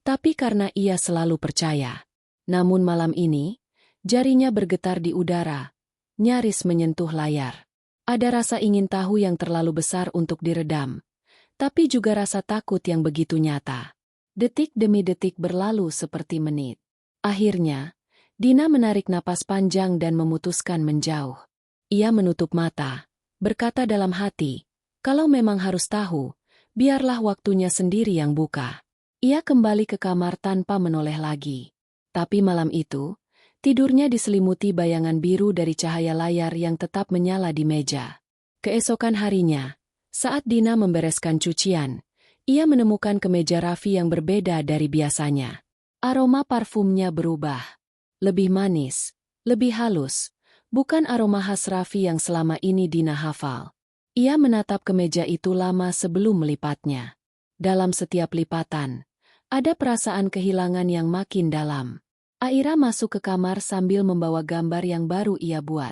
tapi karena ia selalu percaya. Namun malam ini, jarinya bergetar di udara, nyaris menyentuh layar. Ada rasa ingin tahu yang terlalu besar untuk diredam, tapi juga rasa takut yang begitu nyata. Detik demi detik berlalu seperti menit. Akhirnya, Dina menarik napas panjang dan memutuskan menjauh. Ia menutup mata, berkata dalam hati, kalau memang harus tahu, biarlah waktunya sendiri yang buka. Ia kembali ke kamar tanpa menoleh lagi. Tapi malam itu, tidurnya diselimuti bayangan biru dari cahaya layar yang tetap menyala di meja. Keesokan harinya, saat Dina membereskan cucian, ia menemukan kemeja Raffi yang berbeda dari biasanya. Aroma parfumnya berubah. Lebih manis, lebih halus, bukan aroma khas Raffi yang selama ini Dina hafal. Ia menatap kemeja itu lama sebelum melipatnya. Dalam setiap lipatan, ada perasaan kehilangan yang makin dalam. Aira masuk ke kamar sambil membawa gambar yang baru ia buat.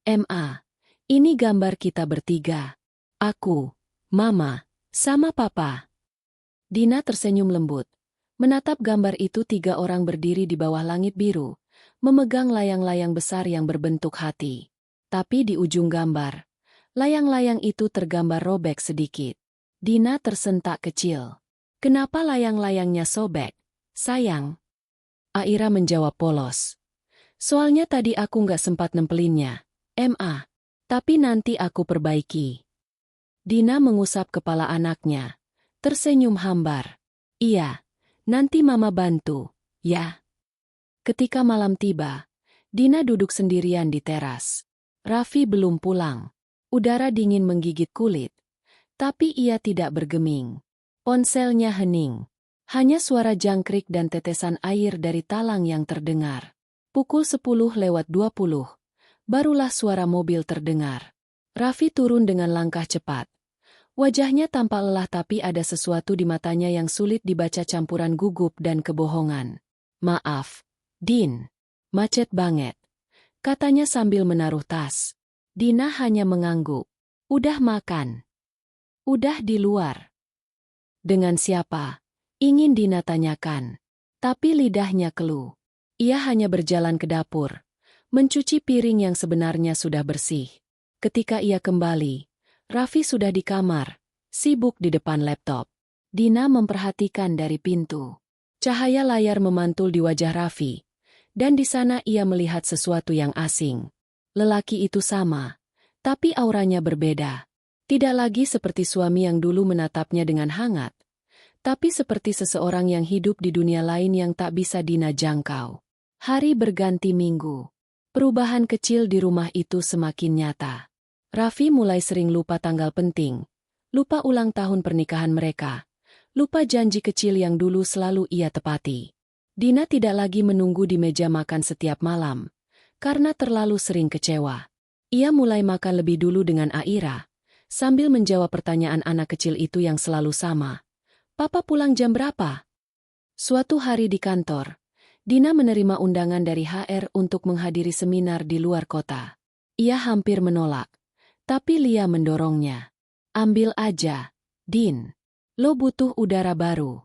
"Ma, ini gambar kita bertiga. Aku, Mama, sama Papa." Dina tersenyum lembut. Menatap gambar itu, tiga orang berdiri di bawah langit biru, memegang layang-layang besar yang berbentuk hati. Tapi di ujung gambar, layang-layang itu tergambar robek sedikit. Dina tersentak kecil. "Kenapa layang-layangnya sobek, sayang?" Aira menjawab polos. "Soalnya tadi aku nggak sempat nempelinnya, Ma. Tapi nanti aku perbaiki." Dina mengusap kepala anaknya, tersenyum hambar. "Iya, nanti Mama bantu, ya." Ketika malam tiba, Dina duduk sendirian di teras. Raffi belum pulang. Udara dingin menggigit kulit, tapi ia tidak bergeming. Ponselnya hening. Hanya suara jangkrik dan tetesan air dari talang yang terdengar. Pukul 10:20, barulah suara mobil terdengar. Raffi turun dengan langkah cepat. Wajahnya tampak lelah, tapi ada sesuatu di matanya yang sulit dibaca, campuran gugup dan kebohongan. "Maaf, Din. Macet banget," katanya sambil menaruh tas. Dina hanya mengangguk. "Udah makan?" "Udah di luar." "Dengan siapa?" ingin Dina tanyakan. Tapi lidahnya keluh. Ia hanya berjalan ke dapur, mencuci piring yang sebenarnya sudah bersih. Ketika ia kembali, Raffi sudah di kamar, sibuk di depan laptop. Dina memperhatikan dari pintu. Cahaya layar memantul di wajah Raffi, dan di sana ia melihat sesuatu yang asing. Lelaki itu sama, tapi auranya berbeda. Tidak lagi seperti suami yang dulu menatapnya dengan hangat, tapi seperti seseorang yang hidup di dunia lain yang tak bisa Dina jangkau. Hari berganti minggu. Perubahan kecil di rumah itu semakin nyata. Raffi mulai sering lupa tanggal penting, lupa ulang tahun pernikahan mereka, lupa janji kecil yang dulu selalu ia tepati. Dina tidak lagi menunggu di meja makan setiap malam, karena terlalu sering kecewa. Ia mulai makan lebih dulu dengan Aira, sambil menjawab pertanyaan anak kecil itu yang selalu sama. "Papa pulang jam berapa?" Suatu hari di kantor, Dina menerima undangan dari HR untuk menghadiri seminar di luar kota. Ia hampir menolak, tapi Lia mendorongnya. "Ambil aja, Din. Lo butuh udara baru."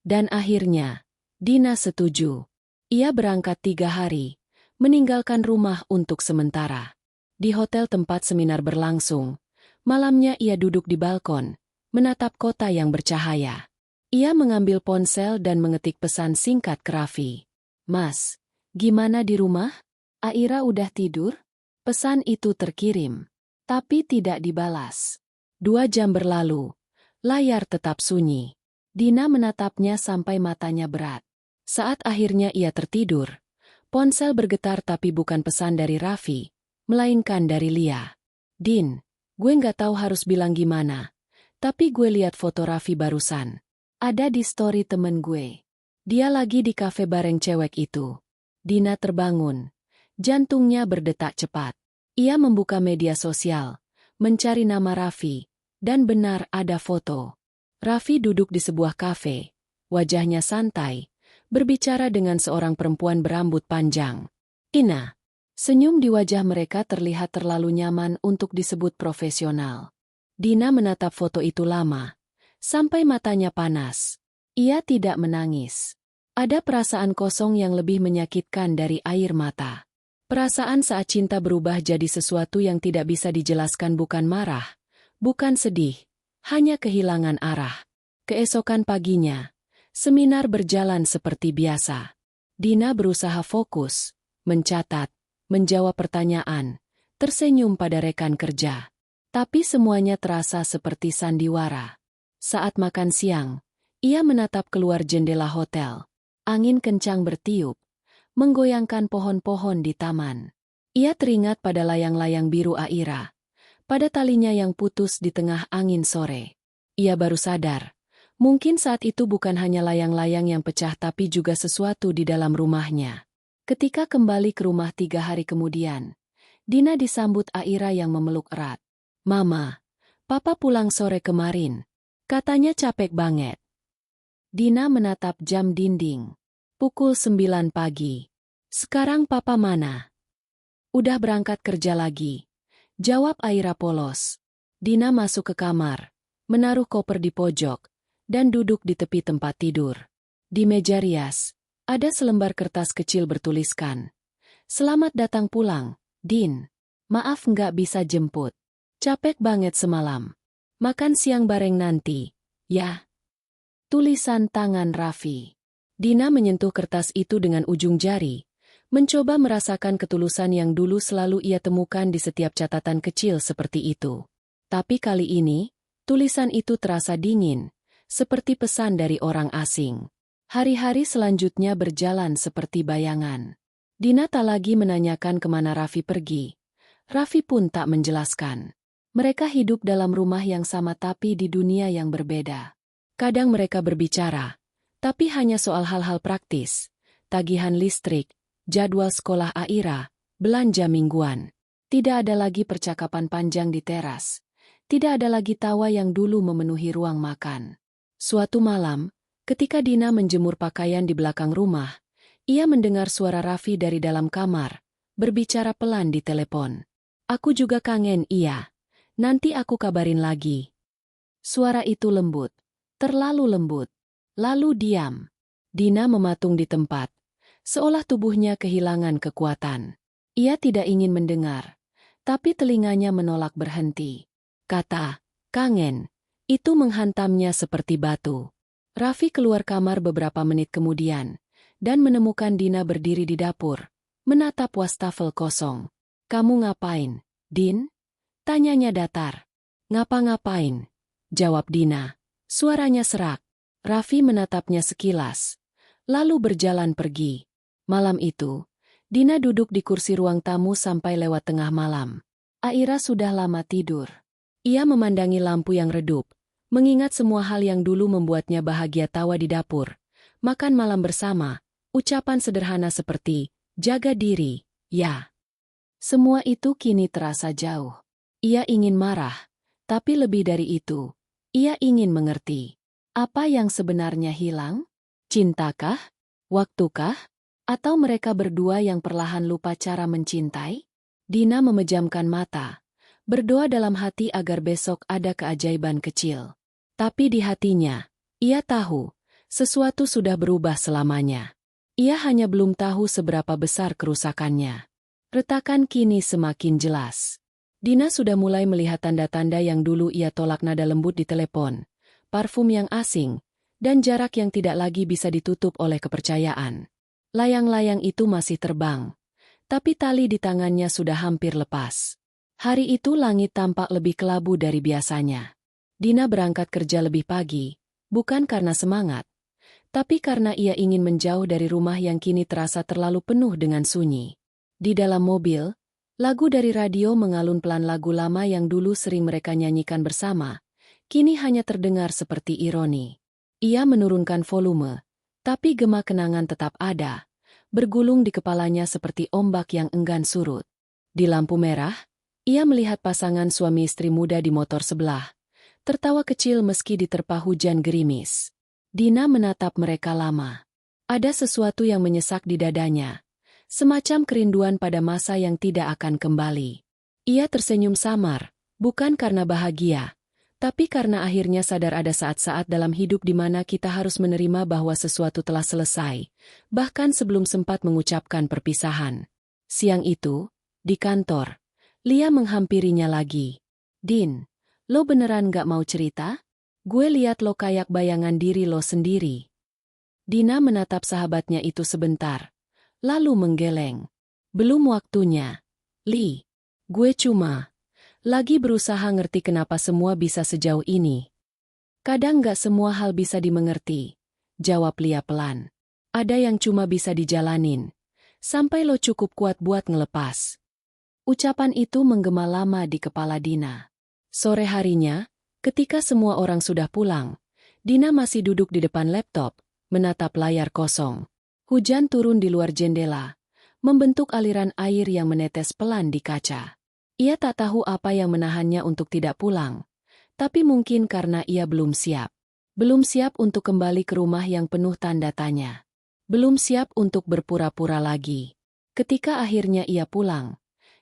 Dan akhirnya, Dina setuju. Ia berangkat 3 hari, meninggalkan rumah untuk sementara. Di hotel tempat seminar berlangsung, malamnya ia duduk di balkon, menatap kota yang bercahaya. Ia mengambil ponsel dan mengetik pesan singkat ke Raffi. "Mas, gimana di rumah? Aira udah tidur? Pesan itu terkirim, tapi tidak dibalas. 2 jam berlalu. Layar tetap sunyi. Dina menatapnya sampai matanya berat. Saat akhirnya ia tertidur, ponsel bergetar tapi bukan pesan dari Raffi, melainkan dari Lia. Din, gue nggak tahu harus bilang gimana, tapi gue lihat foto Raffi barusan. Ada di story temen gue. Dia lagi di kafe bareng cewek itu. Dina terbangun. Jantungnya berdetak cepat. Ia membuka media sosial, mencari nama Raffi, dan benar ada foto. Raffi duduk di sebuah kafe, wajahnya santai, berbicara dengan seorang perempuan berambut panjang. Ina. Senyum di wajah mereka terlihat terlalu nyaman untuk disebut profesional. Dina menatap foto itu lama, sampai matanya panas. Ia tidak menangis. Ada perasaan kosong yang lebih menyakitkan dari air mata. Perasaan saat cinta berubah jadi sesuatu yang tidak bisa dijelaskan, bukan marah, bukan sedih, hanya kehilangan arah. Keesokan paginya, seminar berjalan seperti biasa. Dina berusaha fokus, mencatat, menjawab pertanyaan, tersenyum pada rekan kerja. Tapi semuanya terasa seperti sandiwara. Saat makan siang, ia menatap keluar jendela hotel. Angin kencang bertiup, menggoyangkan pohon-pohon di taman. Ia teringat pada layang-layang biru Aira, pada talinya yang putus di tengah angin sore. Ia baru sadar, mungkin saat itu bukan hanya layang-layang yang pecah tapi juga sesuatu di dalam rumahnya. Ketika kembali ke rumah 3 hari kemudian, Dina disambut Aira yang memeluk erat. "Mama, Papa pulang sore kemarin. Katanya capek banget." Dina menatap jam dinding. Pukul 9 pagi. "Sekarang Papa mana?" "Udah berangkat kerja lagi," jawab Aira polos. Dina masuk ke kamar, menaruh koper di pojok, dan duduk di tepi tempat tidur. Di meja rias, ada selembar kertas kecil bertuliskan, "Selamat datang pulang, Din. Maaf nggak bisa jemput. Capek banget semalam. Makan siang bareng nanti, ya." Tulisan tangan Raffi. Dina menyentuh kertas itu dengan ujung jari, mencoba merasakan ketulusan yang dulu selalu ia temukan di setiap catatan kecil seperti itu. Tapi kali ini, tulisan itu terasa dingin, seperti pesan dari orang asing. Hari-hari selanjutnya berjalan seperti bayangan. Dina tak lagi menanyakan kemana Raffi pergi. Raffi pun tak menjelaskan. Mereka hidup dalam rumah yang sama tapi di dunia yang berbeda. Kadang mereka berbicara, tapi hanya soal hal-hal praktis, tagihan listrik, jadwal sekolah Aira, belanja mingguan. Tidak ada lagi percakapan panjang di teras. Tidak ada lagi tawa yang dulu memenuhi ruang makan. Suatu malam, ketika Dina menjemur pakaian di belakang rumah, ia mendengar suara Raffi dari dalam kamar, berbicara pelan di telepon. "Aku juga kangen, iya. Nanti aku kabarin lagi." Suara itu lembut, terlalu lembut, lalu diam. Dina mematung di tempat, seolah tubuhnya kehilangan kekuatan. Ia tidak ingin mendengar, tapi telinganya menolak berhenti. Kata, "kangen," itu menghantamnya seperti batu. Raffi keluar kamar beberapa menit kemudian, dan menemukan Dina berdiri di dapur, menatap wastafel kosong. "Kamu ngapain, Din?" tanyanya datar. "Ngapa-ngapain?" jawab Dina. Suaranya serak. Raffi menatapnya sekilas, lalu berjalan pergi. Malam itu, Dina duduk di kursi ruang tamu sampai lewat tengah malam. Aira sudah lama tidur. Ia memandangi lampu yang redup, mengingat semua hal yang dulu membuatnya bahagia, tawa di dapur, makan malam bersama, ucapan sederhana seperti, "Jaga diri, ya." Semua itu kini terasa jauh. Ia ingin marah, tapi lebih dari itu, ia ingin mengerti. Apa yang sebenarnya hilang? Cintakah? Waktukah? Atau mereka berdua yang perlahan lupa cara mencintai? Dina memejamkan mata, berdoa dalam hati agar besok ada keajaiban kecil. Tapi di hatinya, ia tahu, sesuatu sudah berubah selamanya. Ia hanya belum tahu seberapa besar kerusakannya. Retakan kini semakin jelas. Dina sudah mulai melihat tanda-tanda yang dulu ia tolak, nada lembut di telepon, parfum yang asing, dan jarak yang tidak lagi bisa ditutup oleh kepercayaan. Layang-layang itu masih terbang, tapi tali di tangannya sudah hampir lepas. Hari itu langit tampak lebih kelabu dari biasanya. Dina berangkat kerja lebih pagi, bukan karena semangat, tapi karena ia ingin menjauh dari rumah yang kini terasa terlalu penuh dengan sunyi. Di dalam mobil, lagu dari radio mengalun pelan, lagu lama yang dulu sering mereka nyanyikan bersama, kini hanya terdengar seperti ironi. Ia menurunkan volume, tapi gema kenangan tetap ada, bergulung di kepalanya seperti ombak yang enggan surut. Di lampu merah, ia melihat pasangan suami istri muda di motor sebelah, tertawa kecil meski diterpa hujan gerimis. Dina menatap mereka lama. Ada sesuatu yang menyesak di dadanya, semacam kerinduan pada masa yang tidak akan kembali. Ia tersenyum samar, bukan karena bahagia, tapi karena akhirnya sadar ada saat-saat dalam hidup di mana kita harus menerima bahwa sesuatu telah selesai, bahkan sebelum sempat mengucapkan perpisahan. Siang itu, di kantor, Lia menghampirinya lagi. "Din, lo beneran gak mau cerita? Gue liat lo kayak bayangan diri lo sendiri." Dina menatap sahabatnya itu sebentar, lalu menggeleng. "Belum waktunya, Li. Gue cuma lagi berusaha ngerti kenapa semua bisa sejauh ini." "Kadang gak semua hal bisa dimengerti," jawab Lia pelan. "Ada yang cuma bisa dijalanin, sampai lo cukup kuat buat ngelepas." Ucapan itu menggema lama di kepala Dina. Sore harinya, ketika semua orang sudah pulang, Dina masih duduk di depan laptop, menatap layar kosong. Hujan turun di luar jendela, membentuk aliran air yang menetes pelan di kaca. Ia tak tahu apa yang menahannya untuk tidak pulang, tapi mungkin karena ia belum siap. Belum siap untuk kembali ke rumah yang penuh tanda tanya. Belum siap untuk berpura-pura lagi. Ketika akhirnya ia pulang,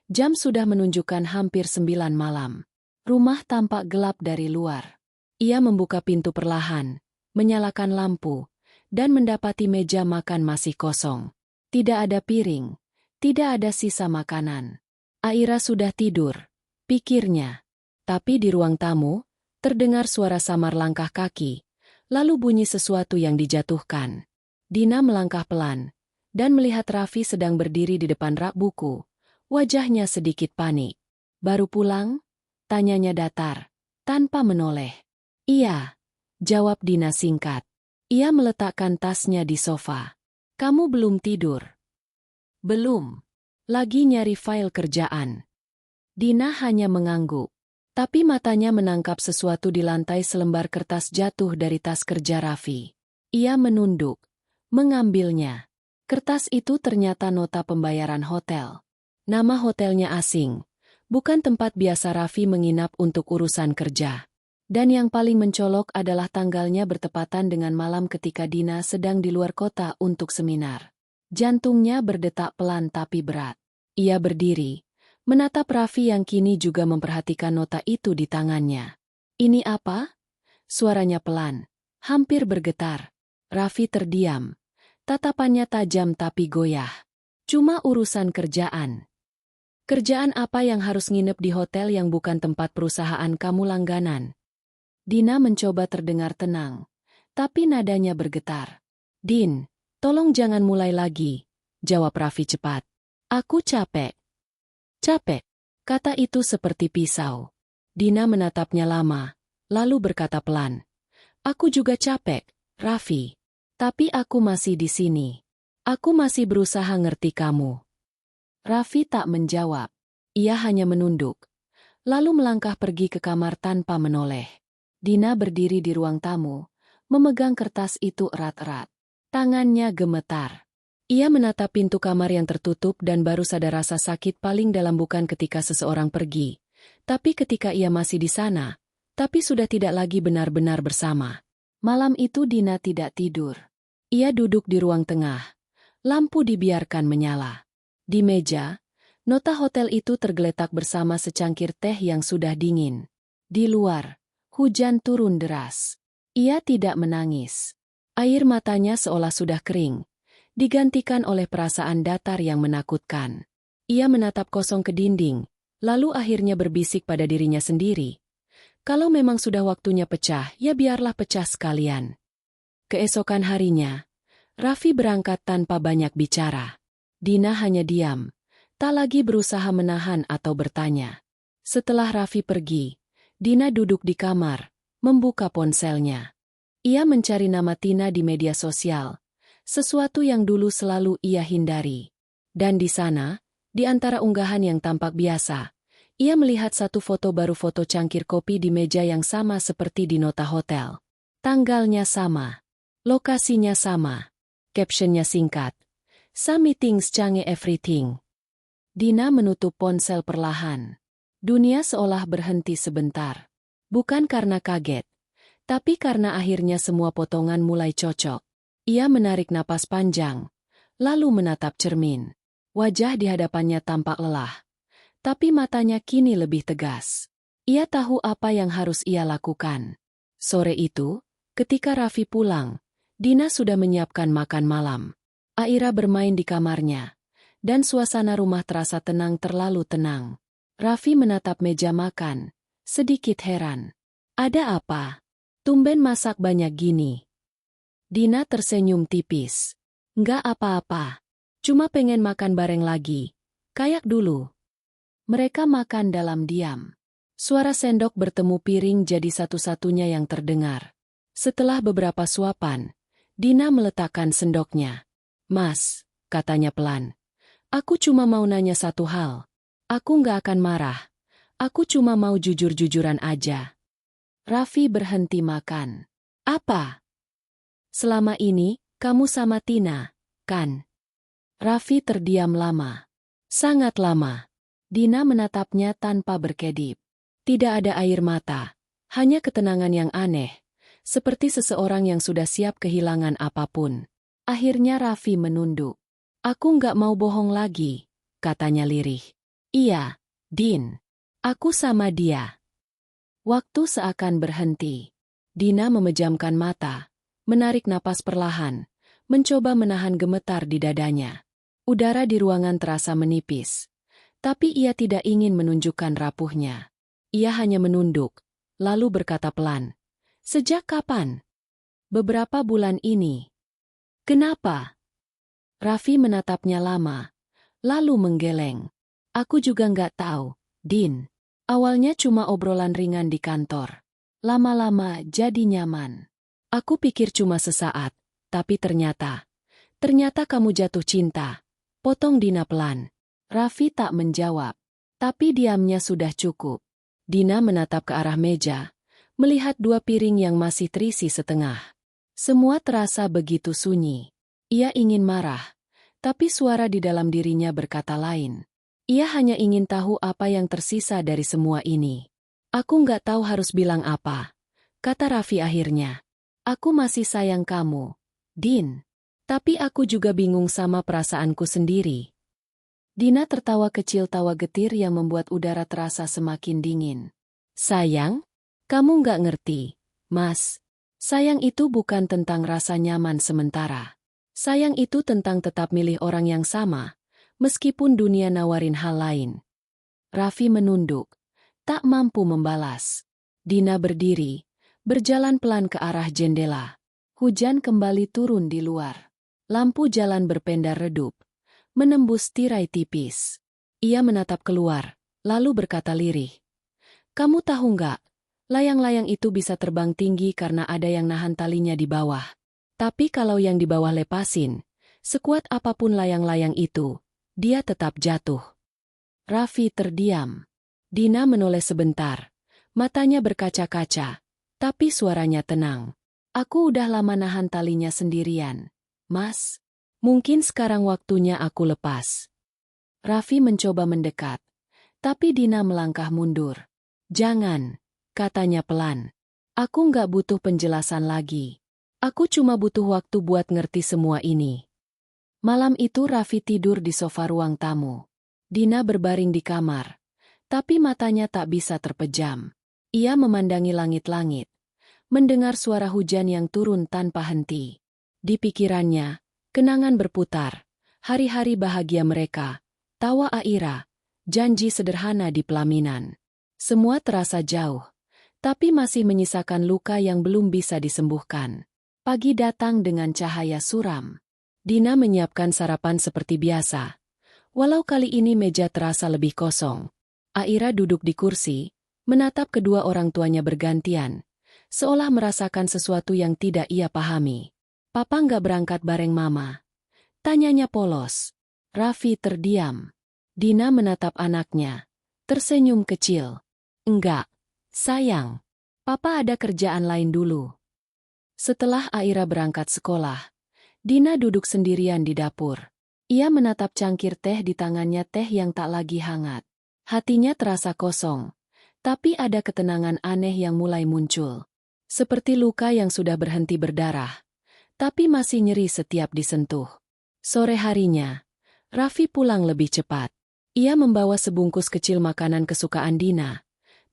jam sudah menunjukkan hampir 9 malam. Rumah tampak gelap dari luar. Ia membuka pintu perlahan, menyalakan lampu, dan mendapati meja makan masih kosong. Tidak ada piring, tidak ada sisa makanan. Aira sudah tidur, pikirnya. Tapi di ruang tamu, terdengar suara samar langkah kaki, lalu bunyi sesuatu yang dijatuhkan. Dina melangkah pelan, dan melihat Raffi sedang berdiri di depan rak buku. Wajahnya sedikit panik. "Baru pulang?" tanyanya datar, tanpa menoleh. "Iya," jawab Dina singkat. Ia meletakkan tasnya di sofa. "Kamu belum tidur?" "Belum. Lagi nyari file kerjaan." Dina hanya mengangguk. Tapi matanya menangkap sesuatu di lantai, selembar kertas jatuh dari tas kerja Raffi. Ia menunduk, mengambilnya. Kertas itu ternyata nota pembayaran hotel. Nama hotelnya asing, bukan tempat biasa Raffi menginap untuk urusan kerja. Dan yang paling mencolok adalah tanggalnya bertepatan dengan malam ketika Dina sedang di luar kota untuk seminar. Jantungnya berdetak pelan tapi berat. Ia berdiri, menatap Raffi yang kini juga memperhatikan nota itu di tangannya. "Ini apa?" Suaranya pelan, hampir bergetar. Raffi terdiam. Tatapannya tajam tapi goyah. "Cuma urusan kerjaan." "Kerjaan apa yang harus nginep di hotel yang bukan tempat perusahaan kamu langganan?" Dina mencoba terdengar tenang, tapi nadanya bergetar. "Din, tolong jangan mulai lagi," jawab Raffi cepat. "Aku capek." "Capek?" Kata itu seperti pisau. Dina menatapnya lama, lalu berkata pelan. "Aku juga capek, Raffi. Tapi aku masih di sini. Aku masih berusaha ngerti kamu." Raffi tak menjawab. Ia hanya menunduk, lalu melangkah pergi ke kamar tanpa menoleh. Dina berdiri di ruang tamu, memegang kertas itu erat-erat. Tangannya gemetar. Ia menatap pintu kamar yang tertutup dan baru sadar rasa sakit paling dalam bukan ketika seseorang pergi, tapi ketika ia masih di sana, tapi sudah tidak lagi benar-benar bersama. Malam itu Dina tidak tidur. Ia duduk di ruang tengah. Lampu dibiarkan menyala. Di meja, nota hotel itu tergeletak bersama secangkir teh yang sudah dingin. Di luar, hujan turun deras. Ia tidak menangis. Air matanya seolah sudah kering, digantikan oleh perasaan datar yang menakutkan. Ia menatap kosong ke dinding, lalu akhirnya berbisik pada dirinya sendiri. Kalau memang sudah waktunya pecah, ya biarlah pecah sekalian. Keesokan harinya, Raffi berangkat tanpa banyak bicara. Dina hanya diam, Tak lagi berusaha menahan atau bertanya. Setelah Raffi pergi, Dina duduk di kamar, membuka ponselnya. Ia mencari nama Tina di media sosial, sesuatu yang dulu selalu ia hindari. Dan di sana, di antara unggahan yang tampak biasa, ia melihat satu foto baru, foto cangkir kopi di meja yang sama seperti di nota hotel. Tanggalnya sama. Lokasinya sama. Captionnya singkat. Some meetings change everything. Dina menutup ponsel perlahan. Dunia seolah berhenti sebentar. Bukan karena kaget, tapi karena akhirnya semua potongan mulai cocok. Ia menarik napas panjang, lalu menatap cermin. Wajah di hadapannya tampak lelah, tapi matanya kini lebih tegas. Ia tahu apa yang harus ia lakukan. Sore itu, ketika Raffi pulang, Dina sudah menyiapkan makan malam. Aira bermain di kamarnya, dan suasana rumah terasa tenang, terlalu tenang. Raffi menatap meja makan, sedikit heran. Ada apa? Tumben masak banyak gini. Dina tersenyum tipis. Nggak apa-apa. Cuma pengen makan bareng lagi. Kayak dulu. Mereka makan dalam diam. Suara sendok bertemu piring jadi satu-satunya yang terdengar. Setelah beberapa suapan, Dina meletakkan sendoknya. Mas, katanya pelan. Aku cuma mau nanya satu hal. Aku nggak akan marah. Aku cuma mau jujur-jujuran aja. Raffi berhenti makan. Apa? Selama ini, kamu sama Tina, kan? Raffi terdiam lama. Sangat lama. Dina menatapnya tanpa berkedip. Tidak ada air mata. Hanya ketenangan yang aneh. Seperti seseorang yang sudah siap kehilangan apapun. Akhirnya Raffi menunduk. Aku nggak mau bohong lagi, katanya lirih. Iya, Din. Aku sama dia. Waktu seakan berhenti. Dina memejamkan mata, menarik napas perlahan, mencoba menahan gemetar di dadanya. Udara di ruangan terasa menipis. Tapi ia tidak ingin menunjukkan rapuhnya. Ia hanya menunduk, lalu berkata pelan. Sejak kapan? Beberapa bulan ini. Kenapa? Raffi menatapnya lama, lalu menggeleng. Aku juga nggak tahu, Din. Awalnya cuma obrolan ringan di kantor. Lama-lama jadi nyaman. Aku pikir cuma sesaat, tapi ternyata kamu jatuh cinta. Potong Dina pelan. Raffi tak menjawab, tapi diamnya sudah cukup. Dina menatap ke arah meja, melihat dua piring yang masih terisi setengah. Semua terasa begitu sunyi. Ia ingin marah, tapi suara di dalam dirinya berkata lain. Ia hanya ingin tahu apa yang tersisa dari semua ini. Aku nggak tahu harus bilang apa, kata Raffi akhirnya. Aku masih sayang kamu, Din. Tapi aku juga bingung sama perasaanku sendiri. Dina tertawa kecil, tawa getir yang membuat udara terasa semakin dingin. Sayang? Kamu nggak ngerti, Mas. Sayang itu bukan tentang rasa nyaman sementara. Sayang itu tentang tetap milih orang yang sama, meskipun dunia nawarin hal lain. Raffi menunduk, tak mampu membalas. Dina berdiri, berjalan pelan ke arah jendela. Hujan kembali turun di luar. Lampu jalan berpendar redup, menembus tirai tipis. Ia menatap keluar, lalu berkata lirih. Kamu tahu nggak, layang-layang itu bisa terbang tinggi karena ada yang nahan talinya di bawah. Tapi kalau yang di bawah lepasin, sekuat apapun layang-layang itu, dia tetap jatuh. Raffi terdiam. Dina menoleh sebentar. Matanya berkaca-kaca, tapi suaranya tenang. Aku udah lama nahan talinya sendirian, Mas. Mungkin sekarang waktunya aku lepas. Raffi mencoba mendekat, tapi Dina melangkah mundur. Jangan, katanya pelan. Aku nggak butuh penjelasan lagi. Aku cuma butuh waktu buat ngerti semua ini. Malam itu Raffi tidur di sofa ruang tamu. Dina berbaring di kamar, tapi matanya tak bisa terpejam. Ia memandangi langit-langit, mendengar suara hujan yang turun tanpa henti. Di pikirannya, kenangan berputar, hari-hari bahagia mereka, tawa Aira, janji sederhana di pelaminan. Semua terasa jauh, tapi masih menyisakan luka yang belum bisa disembuhkan. Pagi datang dengan cahaya suram. Dina menyiapkan sarapan seperti biasa. Walau kali ini meja terasa lebih kosong. Aira duduk di kursi, menatap kedua orang tuanya bergantian, seolah merasakan sesuatu yang tidak ia pahami. Papa nggak berangkat bareng mama? Tanyanya polos. Raffi terdiam. Dina menatap anaknya, tersenyum kecil. Enggak, sayang. Papa ada kerjaan lain dulu. Setelah Aira berangkat sekolah, Dina duduk sendirian di dapur. Ia menatap cangkir teh di tangannya, teh yang tak lagi hangat. Hatinya terasa kosong, tapi ada ketenangan aneh yang mulai muncul. Seperti luka yang sudah berhenti berdarah, tapi masih nyeri setiap disentuh. Sore harinya, Raffi pulang lebih cepat. Ia membawa sebungkus kecil makanan kesukaan Dina,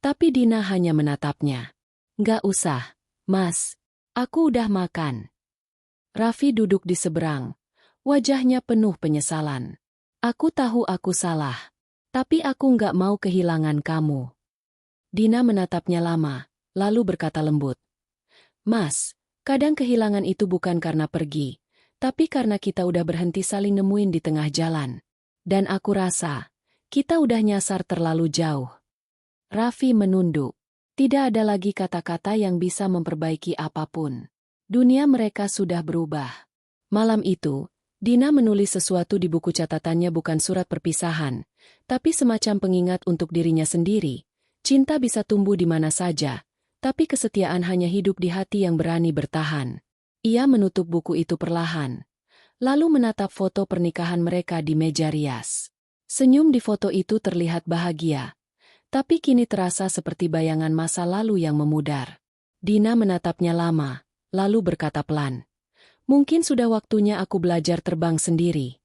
tapi Dina hanya menatapnya. Nggak usah, Mas. Aku udah makan. Raffi duduk di seberang. Wajahnya penuh penyesalan. Aku tahu aku salah. Tapi aku nggak mau kehilangan kamu. Dina menatapnya lama, lalu berkata lembut. Mas, kadang kehilangan itu bukan karena pergi, tapi karena kita udah berhenti saling nemuin di tengah jalan. Dan aku rasa, kita udah nyasar terlalu jauh. Raffi menunduk. Tidak ada lagi kata-kata yang bisa memperbaiki apapun. Dunia mereka sudah berubah. Malam itu, Dina menulis sesuatu di buku catatannya, bukan surat perpisahan, tapi semacam pengingat untuk dirinya sendiri. Cinta bisa tumbuh di mana saja, tapi kesetiaan hanya hidup di hati yang berani bertahan. Ia menutup buku itu perlahan, lalu menatap foto pernikahan mereka di meja rias. Senyum di foto itu terlihat bahagia, tapi kini terasa seperti bayangan masa lalu yang memudar. Dina menatapnya lama, lalu berkata pelan, mungkin sudah waktunya aku belajar terbang sendiri.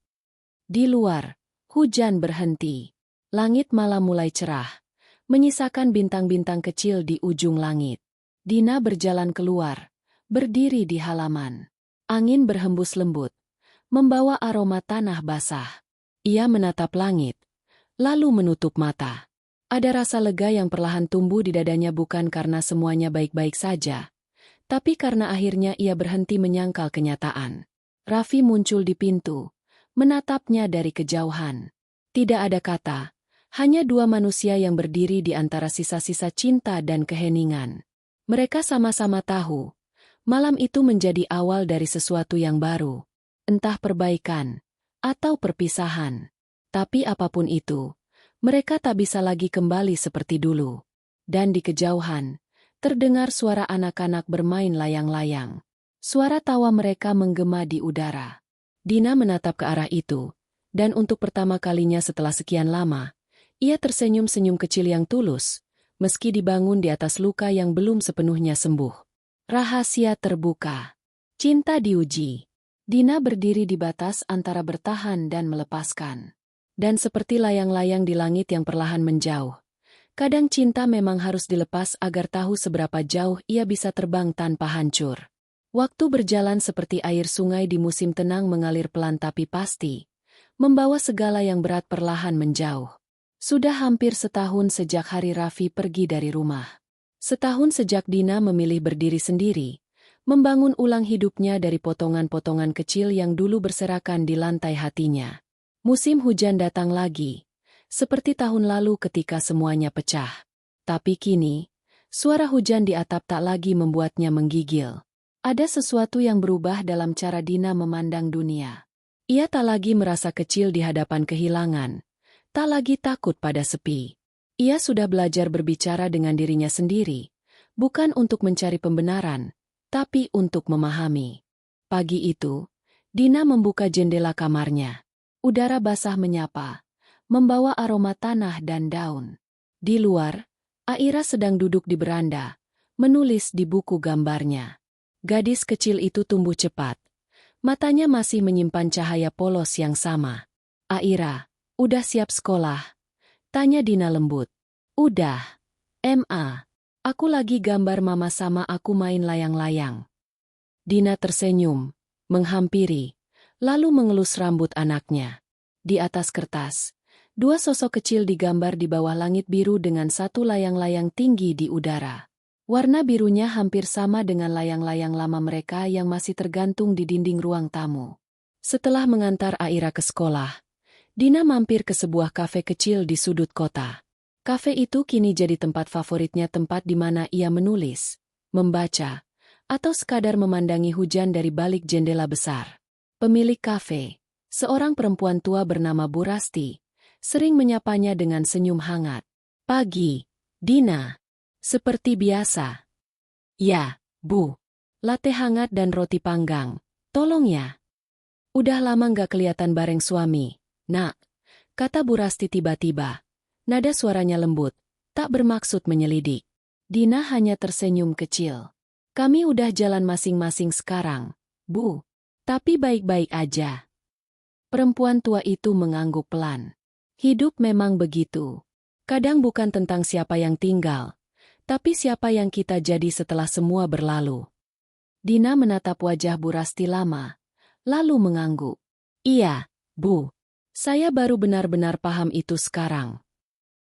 Di luar, hujan berhenti. Langit malam mulai cerah, menyisakan bintang-bintang kecil di ujung langit. Dina berjalan keluar, berdiri di halaman. Angin berhembus lembut, membawa aroma tanah basah. Ia menatap langit, lalu menutup mata. Ada rasa lega yang perlahan tumbuh di dadanya, bukan karena semuanya baik-baik saja, tapi karena akhirnya ia berhenti menyangkal kenyataan. Raffi muncul di pintu, menatapnya dari kejauhan. Tidak ada kata, hanya dua manusia yang berdiri di antara sisa-sisa cinta dan keheningan. Mereka sama-sama tahu, malam itu menjadi awal dari sesuatu yang baru. Entah perbaikan, atau perpisahan. Tapi apapun itu, mereka tak bisa lagi kembali seperti dulu. Dan di kejauhan, terdengar suara anak-anak bermain layang-layang. Suara tawa mereka menggema di udara. Dina menatap ke arah itu, dan untuk pertama kalinya setelah sekian lama, ia tersenyum senyum kecil yang tulus, meski dibangun di atas luka yang belum sepenuhnya sembuh. Rahasia terbuka. Cinta diuji. Dina berdiri di batas antara bertahan dan melepaskan. Dan seperti layang-layang di langit yang perlahan menjauh, kadang cinta memang harus dilepas agar tahu seberapa jauh ia bisa terbang tanpa hancur. Waktu berjalan seperti air sungai di musim tenang, mengalir pelan tapi pasti, membawa segala yang berat perlahan menjauh. Sudah hampir setahun sejak hari Raffi pergi dari rumah. Setahun sejak Dina memilih berdiri sendiri, membangun ulang hidupnya dari potongan-potongan kecil yang dulu berserakan di lantai hatinya. Musim hujan datang lagi, seperti tahun lalu ketika semuanya pecah. Tapi kini, suara hujan di atap tak lagi membuatnya menggigil. Ada sesuatu yang berubah dalam cara Dina memandang dunia. Ia tak lagi merasa kecil di hadapan kehilangan, tak lagi takut pada sepi. Ia sudah belajar berbicara dengan dirinya sendiri, bukan untuk mencari pembenaran, tapi untuk memahami. Pagi itu, Dina membuka jendela kamarnya. Udara basah menyapa, membawa aroma tanah dan daun. Di luar, Aira sedang duduk di beranda, menulis di buku gambarnya. Gadis kecil itu tumbuh cepat. Matanya masih menyimpan cahaya polos yang sama. Aira, udah siap sekolah? Tanya Dina lembut. Udah. Ma. Aku lagi gambar mama sama aku main layang-layang. Dina tersenyum, menghampiri, lalu mengelus rambut anaknya. Di atas kertas, dua sosok kecil digambar di bawah langit biru dengan satu layang-layang tinggi di udara. Warna birunya hampir sama dengan layang-layang lama mereka yang masih tergantung di dinding ruang tamu. Setelah mengantar Aira ke sekolah, Dina mampir ke sebuah kafe kecil di sudut kota. Kafe itu kini jadi tempat favoritnya, tempat di mana ia menulis, membaca, atau sekadar memandangi hujan dari balik jendela besar. Pemilik kafe, seorang perempuan tua bernama Bu Rasti, sering menyapanya dengan senyum hangat. "Pagi, Dina." "Seperti biasa." "Ya, Bu. Latte hangat dan roti panggang. Tolong ya." "Udah lama nggak kelihatan bareng suami, Nak," kata Bu Rasti tiba-tiba. Nada suaranya lembut, tak bermaksud menyelidik. Dina hanya tersenyum kecil. "Kami udah jalan masing-masing sekarang, Bu. Tapi baik-baik aja." Perempuan tua itu mengangguk pelan. Hidup memang begitu. Kadang bukan tentang siapa yang tinggal, tapi siapa yang kita jadi setelah semua berlalu. Dina menatap wajah Bu Rasti lama, lalu mengangguk. "Iya, Bu. Saya baru benar-benar paham itu sekarang."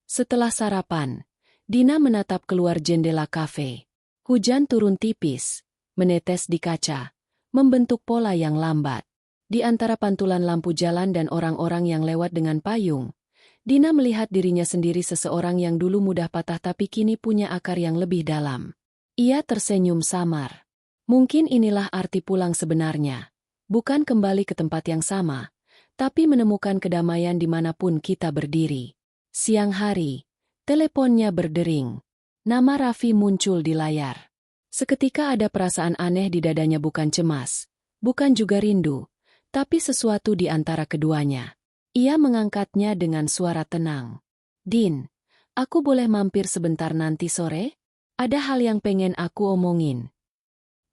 Setelah sarapan, Dina menatap keluar jendela kafe. Hujan turun tipis, menetes di kaca, membentuk pola yang lambat. Di antara pantulan lampu jalan dan orang-orang yang lewat dengan payung, Dina melihat dirinya sendiri, seseorang yang dulu mudah patah tapi kini punya akar yang lebih dalam. Ia tersenyum samar. Mungkin inilah arti pulang sebenarnya. Bukan kembali ke tempat yang sama, tapi menemukan kedamaian dimanapun kita berdiri. Siang hari, teleponnya berdering. Nama Raffi muncul di layar. Seketika ada perasaan aneh di dadanya, bukan cemas, bukan juga rindu, tapi sesuatu di antara keduanya. Ia mengangkatnya dengan suara tenang. "Din, aku boleh mampir sebentar nanti sore? Ada hal yang pengen aku omongin."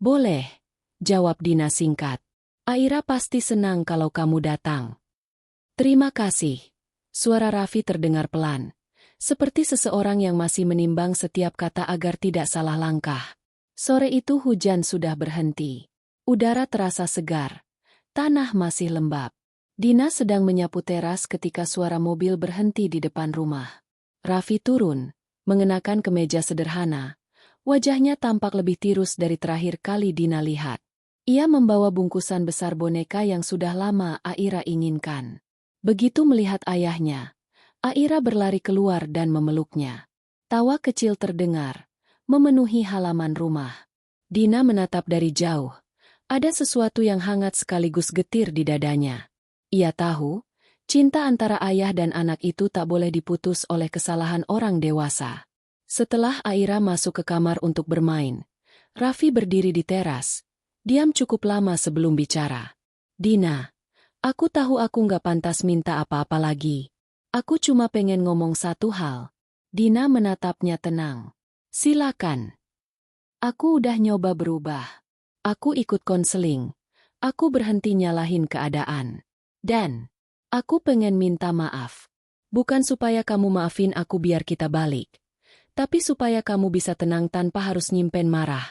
"Boleh," jawab Dina singkat. "Aira pasti senang kalau kamu datang." "Terima kasih." Suara Raffi terdengar pelan, seperti seseorang yang masih menimbang setiap kata agar tidak salah langkah. Sore itu hujan sudah berhenti. Udara terasa segar. Tanah masih lembab. Dina sedang menyapu teras ketika suara mobil berhenti di depan rumah. Raffi turun, mengenakan kemeja sederhana. Wajahnya tampak lebih tirus dari terakhir kali Dina lihat. Ia membawa bungkusan besar boneka yang sudah lama Aira inginkan. Begitu melihat ayahnya, Aira berlari keluar dan memeluknya. Tawa kecil terdengar, memenuhi halaman rumah. Dina menatap dari jauh. Ada sesuatu yang hangat sekaligus getir di dadanya. Ia tahu, cinta antara ayah dan anak itu tak boleh diputus oleh kesalahan orang dewasa. Setelah Aira masuk ke kamar untuk bermain, Raffi berdiri di teras. Diam cukup lama sebelum bicara. "Dina, aku tahu aku nggak pantas minta apa-apa lagi. Aku cuma pengen ngomong satu hal." Dina menatapnya tenang. "Silakan." "Aku udah nyoba berubah. Aku ikut konseling. Aku berhenti nyalahin keadaan. Dan aku pengen minta maaf. Bukan supaya kamu maafin aku biar kita balik, tapi supaya kamu bisa tenang tanpa harus nyimpen marah."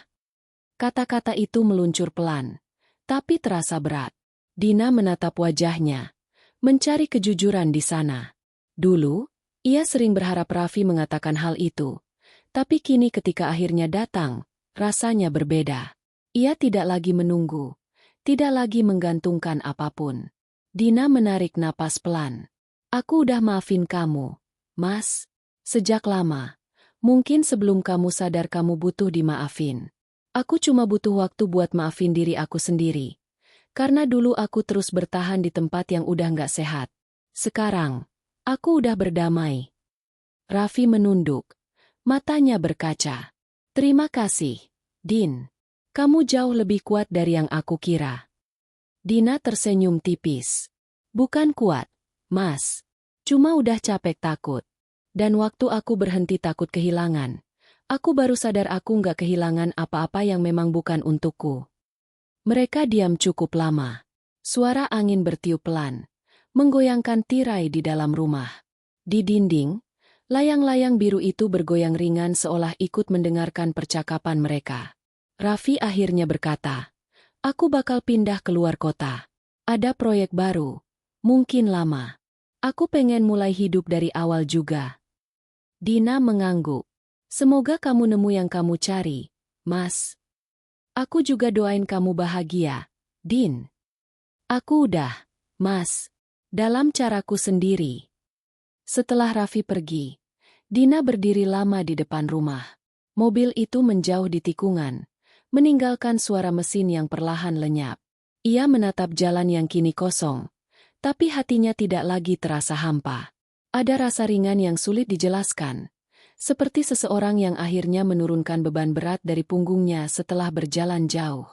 Kata-kata itu meluncur pelan, tapi terasa berat. Dina menatap wajahnya, mencari kejujuran di sana. Dulu, ia sering berharap Raffi mengatakan hal itu. Tapi kini ketika akhirnya datang, rasanya berbeda. Ia tidak lagi menunggu, tidak lagi menggantungkan apapun. Dina menarik napas pelan. "Aku udah maafin kamu, Mas. Sejak lama. Mungkin sebelum kamu sadar kamu butuh dimaafin. Aku cuma butuh waktu buat maafin diri aku sendiri. Karena dulu aku terus bertahan di tempat yang udah nggak sehat. Sekarang, aku udah berdamai." Raffi menunduk. Matanya berkaca. "Terima kasih, Din. Kamu jauh lebih kuat dari yang aku kira." Dina tersenyum tipis. "Bukan kuat, Mas. Cuma udah capek takut. Dan waktu aku berhenti takut kehilangan, aku baru sadar aku nggak kehilangan apa-apa yang memang bukan untukku." Mereka diam cukup lama. Suara angin bertiup pelan, menggoyangkan tirai di dalam rumah. Di dinding, layang-layang biru itu bergoyang ringan seolah ikut mendengarkan percakapan mereka. Raffi akhirnya berkata, "Aku bakal pindah keluar kota. Ada proyek baru, mungkin lama. Aku pengen mulai hidup dari awal juga." Dina mengangguk. "Semoga kamu nemu yang kamu cari, Mas. Aku juga doain kamu bahagia, Din." "Aku udah, Mas." Dalam caraku sendiri. Setelah Raffi pergi, Dina berdiri lama di depan rumah. Mobil itu menjauh di tikungan, meninggalkan suara mesin yang perlahan lenyap. Ia menatap jalan yang kini kosong, tapi hatinya tidak lagi terasa hampa. Ada rasa ringan yang sulit dijelaskan, seperti seseorang yang akhirnya menurunkan beban berat dari punggungnya setelah berjalan jauh.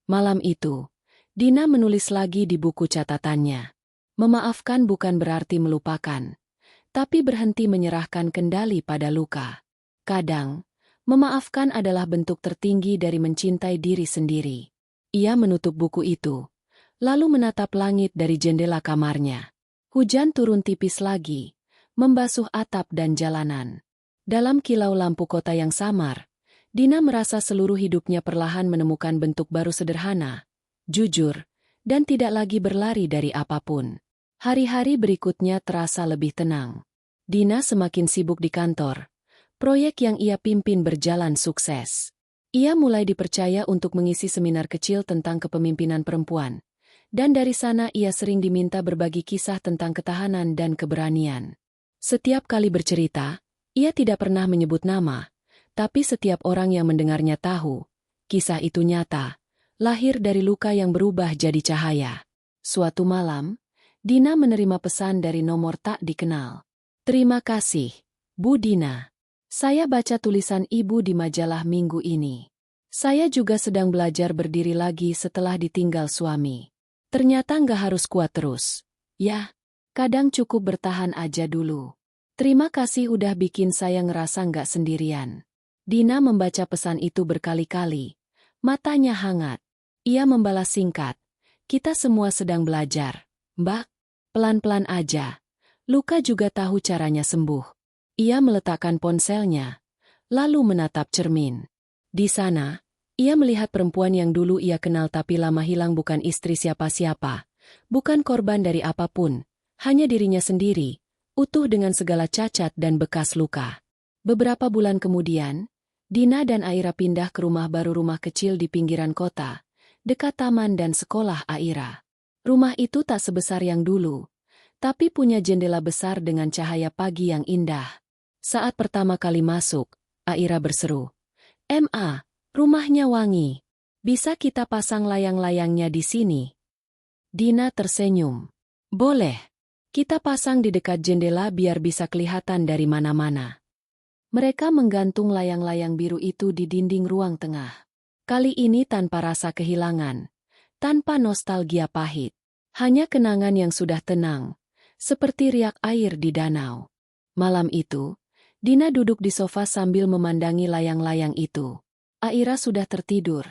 Malam itu, Dina menulis lagi di buku catatannya. Memaafkan bukan berarti melupakan, tapi berhenti menyerahkan kendali pada luka. Kadang, memaafkan adalah bentuk tertinggi dari mencintai diri sendiri. Ia menutup buku itu, lalu menatap langit dari jendela kamarnya. Hujan turun tipis lagi, membasuh atap dan jalanan. Dalam kilau lampu kota yang samar, Dina merasa seluruh hidupnya perlahan menemukan bentuk baru sederhana, jujur, dan tidak lagi berlari dari apapun. Hari-hari berikutnya terasa lebih tenang. Dina semakin sibuk di kantor. Proyek yang ia pimpin berjalan sukses. Ia mulai dipercaya untuk mengisi seminar kecil tentang kepemimpinan perempuan. Dan dari sana ia sering diminta berbagi kisah tentang ketahanan dan keberanian. Setiap kali bercerita, ia tidak pernah menyebut nama, tapi setiap orang yang mendengarnya tahu, kisah itu nyata, lahir dari luka yang berubah jadi cahaya. Suatu malam, Dina menerima pesan dari nomor tak dikenal. Terima kasih, Bu Dina. Saya baca tulisan Ibu di majalah minggu ini. Saya juga sedang belajar berdiri lagi setelah ditinggal suami. Ternyata nggak harus kuat terus. Ya, kadang cukup bertahan aja dulu. Terima kasih udah bikin saya ngerasa nggak sendirian. Dina membaca pesan itu berkali-kali. Matanya hangat. Ia membalas singkat. Kita semua sedang belajar, Mbak. Pelan-pelan aja. Luka juga tahu caranya sembuh. Ia meletakkan ponselnya, lalu menatap cermin. Di sana, ia melihat perempuan yang dulu ia kenal tapi lama hilang bukan istri siapa-siapa, bukan korban dari apapun, hanya dirinya sendiri, utuh dengan segala cacat dan bekas luka. Beberapa bulan kemudian, Dina dan Aira pindah ke rumah baru, rumah kecil di pinggiran kota, dekat taman dan sekolah Aira. Rumah itu tak sebesar yang dulu, tapi punya jendela besar dengan cahaya pagi yang indah. Saat pertama kali masuk, Aira berseru, "Ma, rumahnya wangi. Bisa kita pasang layang-layangnya di sini?" Dina tersenyum. "Boleh. Kita pasang di dekat jendela biar bisa kelihatan dari mana-mana." Mereka menggantung layang-layang biru itu di dinding ruang tengah. Kali ini tanpa rasa kehilangan, tanpa nostalgia pahit. Hanya kenangan yang sudah tenang, seperti riak air di danau. Malam itu, Dina duduk di sofa sambil memandangi layang-layang itu. Aira sudah tertidur,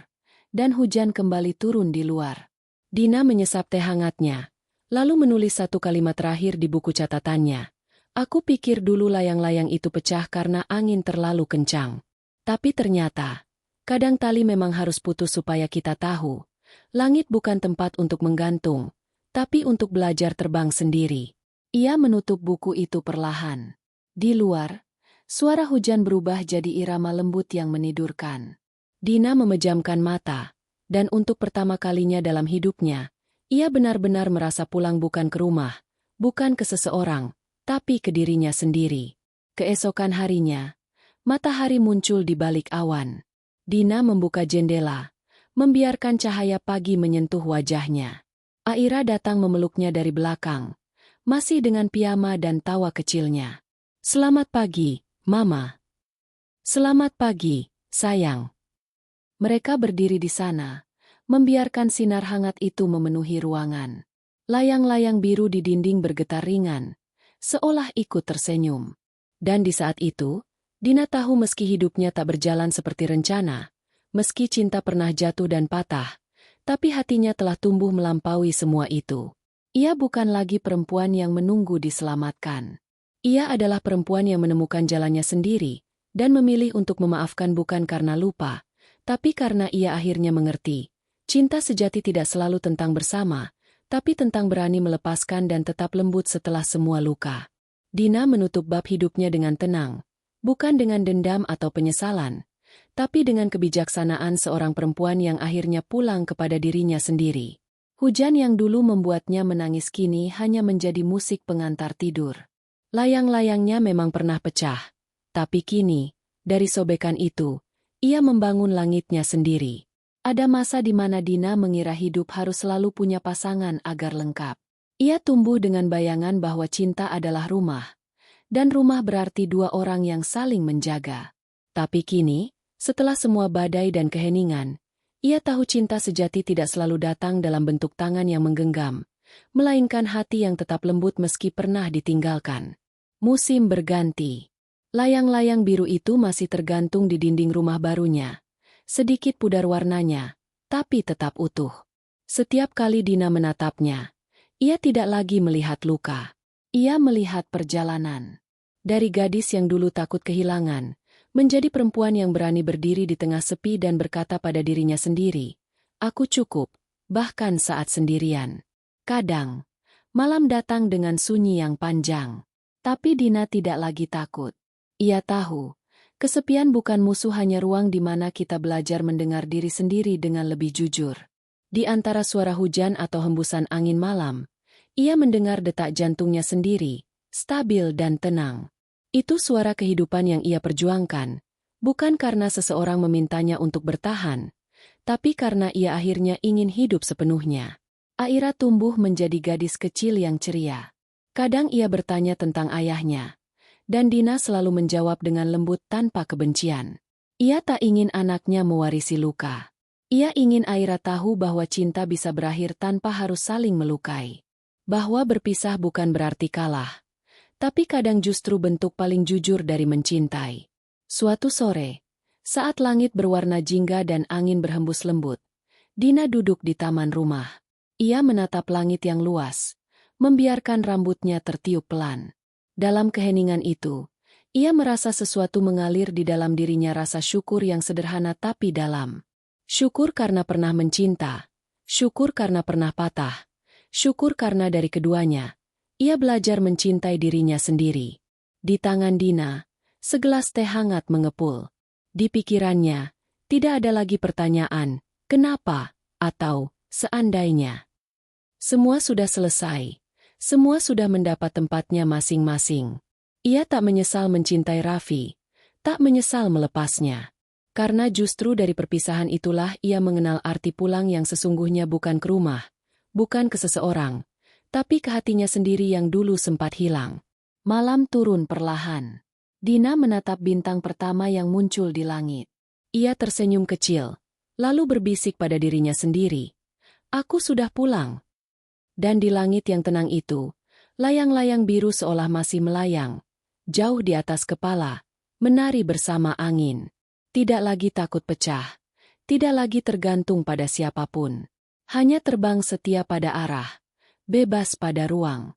dan hujan kembali turun di luar. Dina menyesap teh hangatnya, lalu menulis satu kalimat terakhir di buku catatannya. Aku pikir dulu layang-layang itu pecah karena angin terlalu kencang. Tapi ternyata, kadang tali memang harus putus supaya kita tahu. Langit bukan tempat untuk menggantung, tapi untuk belajar terbang sendiri. Ia menutup buku itu perlahan. Di luar, suara hujan berubah jadi irama lembut yang menidurkan. Dina memejamkan mata, dan untuk pertama kalinya dalam hidupnya, ia benar-benar merasa pulang bukan ke rumah, bukan ke seseorang, tapi ke dirinya sendiri. Keesokan harinya, matahari muncul di balik awan. Dina membuka jendela, membiarkan cahaya pagi menyentuh wajahnya. Aira datang memeluknya dari belakang, masih dengan piyama dan tawa kecilnya. "Selamat pagi, Mama." "Selamat pagi, sayang." Mereka berdiri di sana, membiarkan sinar hangat itu memenuhi ruangan. Layang-layang biru di dinding bergetar ringan, seolah ikut tersenyum. Dan di saat itu, Dina tahu meski hidupnya tak berjalan seperti rencana, meski cinta pernah jatuh dan patah, tapi hatinya telah tumbuh melampaui semua itu. Ia bukan lagi perempuan yang menunggu diselamatkan. Ia adalah perempuan yang menemukan jalannya sendiri, dan memilih untuk memaafkan bukan karena lupa, tapi karena ia akhirnya mengerti. Cinta sejati tidak selalu tentang bersama, tapi tentang berani melepaskan dan tetap lembut setelah semua luka. Dina menutup bab hidupnya dengan tenang, bukan dengan dendam atau penyesalan, tapi dengan kebijaksanaan seorang perempuan yang akhirnya pulang kepada dirinya sendiri. Hujan yang dulu membuatnya menangis kini hanya menjadi musik pengantar tidur. Layang-layangnya memang pernah pecah, tapi kini, dari sobekan itu, ia membangun langitnya sendiri. Ada masa di mana Dina mengira hidup harus selalu punya pasangan agar lengkap. Ia tumbuh dengan bayangan bahwa cinta adalah rumah, dan rumah berarti dua orang yang saling menjaga. Tapi kini, setelah semua badai dan keheningan, ia tahu cinta sejati tidak selalu datang dalam bentuk tangan yang menggenggam, melainkan hati yang tetap lembut meski pernah ditinggalkan. Musim berganti. Layang-layang biru itu masih tergantung di dinding rumah barunya. Sedikit pudar warnanya, tapi tetap utuh. Setiap kali Dina menatapnya, ia tidak lagi melihat luka. Ia melihat perjalanan. Dari gadis yang dulu takut kehilangan, menjadi perempuan yang berani berdiri di tengah sepi dan berkata pada dirinya sendiri, "Aku cukup," bahkan saat sendirian. Kadang, malam datang dengan sunyi yang panjang. Tapi Dina tidak lagi takut. Ia tahu, kesepian bukan musuh, hanya ruang di mana kita belajar mendengar diri sendiri dengan lebih jujur. Di antara suara hujan atau hembusan angin malam, ia mendengar detak jantungnya sendiri, stabil dan tenang. Itu suara kehidupan yang ia perjuangkan, bukan karena seseorang memintanya untuk bertahan, tapi karena ia akhirnya ingin hidup sepenuhnya. Aira tumbuh menjadi gadis kecil yang ceria. Kadang ia bertanya tentang ayahnya, dan Dina selalu menjawab dengan lembut tanpa kebencian. Ia tak ingin anaknya mewarisi luka. Ia ingin Aira tahu bahwa cinta bisa berakhir tanpa harus saling melukai. Bahwa berpisah bukan berarti kalah, tapi kadang justru bentuk paling jujur dari mencintai. Suatu sore, saat langit berwarna jingga dan angin berhembus lembut, Dina duduk di taman rumah. Ia menatap langit yang luas, membiarkan rambutnya tertiup pelan. Dalam keheningan itu, ia merasa sesuatu mengalir di dalam dirinya, rasa syukur yang sederhana tapi dalam. Syukur karena pernah mencinta, syukur karena pernah patah, syukur karena dari keduanya, ia belajar mencintai dirinya sendiri. Di tangan Dina, segelas teh hangat mengepul. Di pikirannya, tidak ada lagi pertanyaan, kenapa, atau seandainya. Semua sudah selesai. Semua sudah mendapat tempatnya masing-masing. Ia tak menyesal mencintai Raffi, tak menyesal melepasnya. Karena justru dari perpisahan itulah ia mengenal arti pulang yang sesungguhnya, bukan ke rumah, bukan ke seseorang, tapi ke hatinya sendiri yang dulu sempat hilang. Malam turun perlahan. Dina menatap bintang pertama yang muncul di langit. Ia tersenyum kecil, lalu berbisik pada dirinya sendiri, "Aku sudah pulang." Dan di langit yang tenang itu, layang-layang biru seolah masih melayang, jauh di atas kepala, menari bersama angin. Tidak lagi takut pecah, tidak lagi tergantung pada siapapun. Hanya terbang setia pada arah, bebas pada ruang.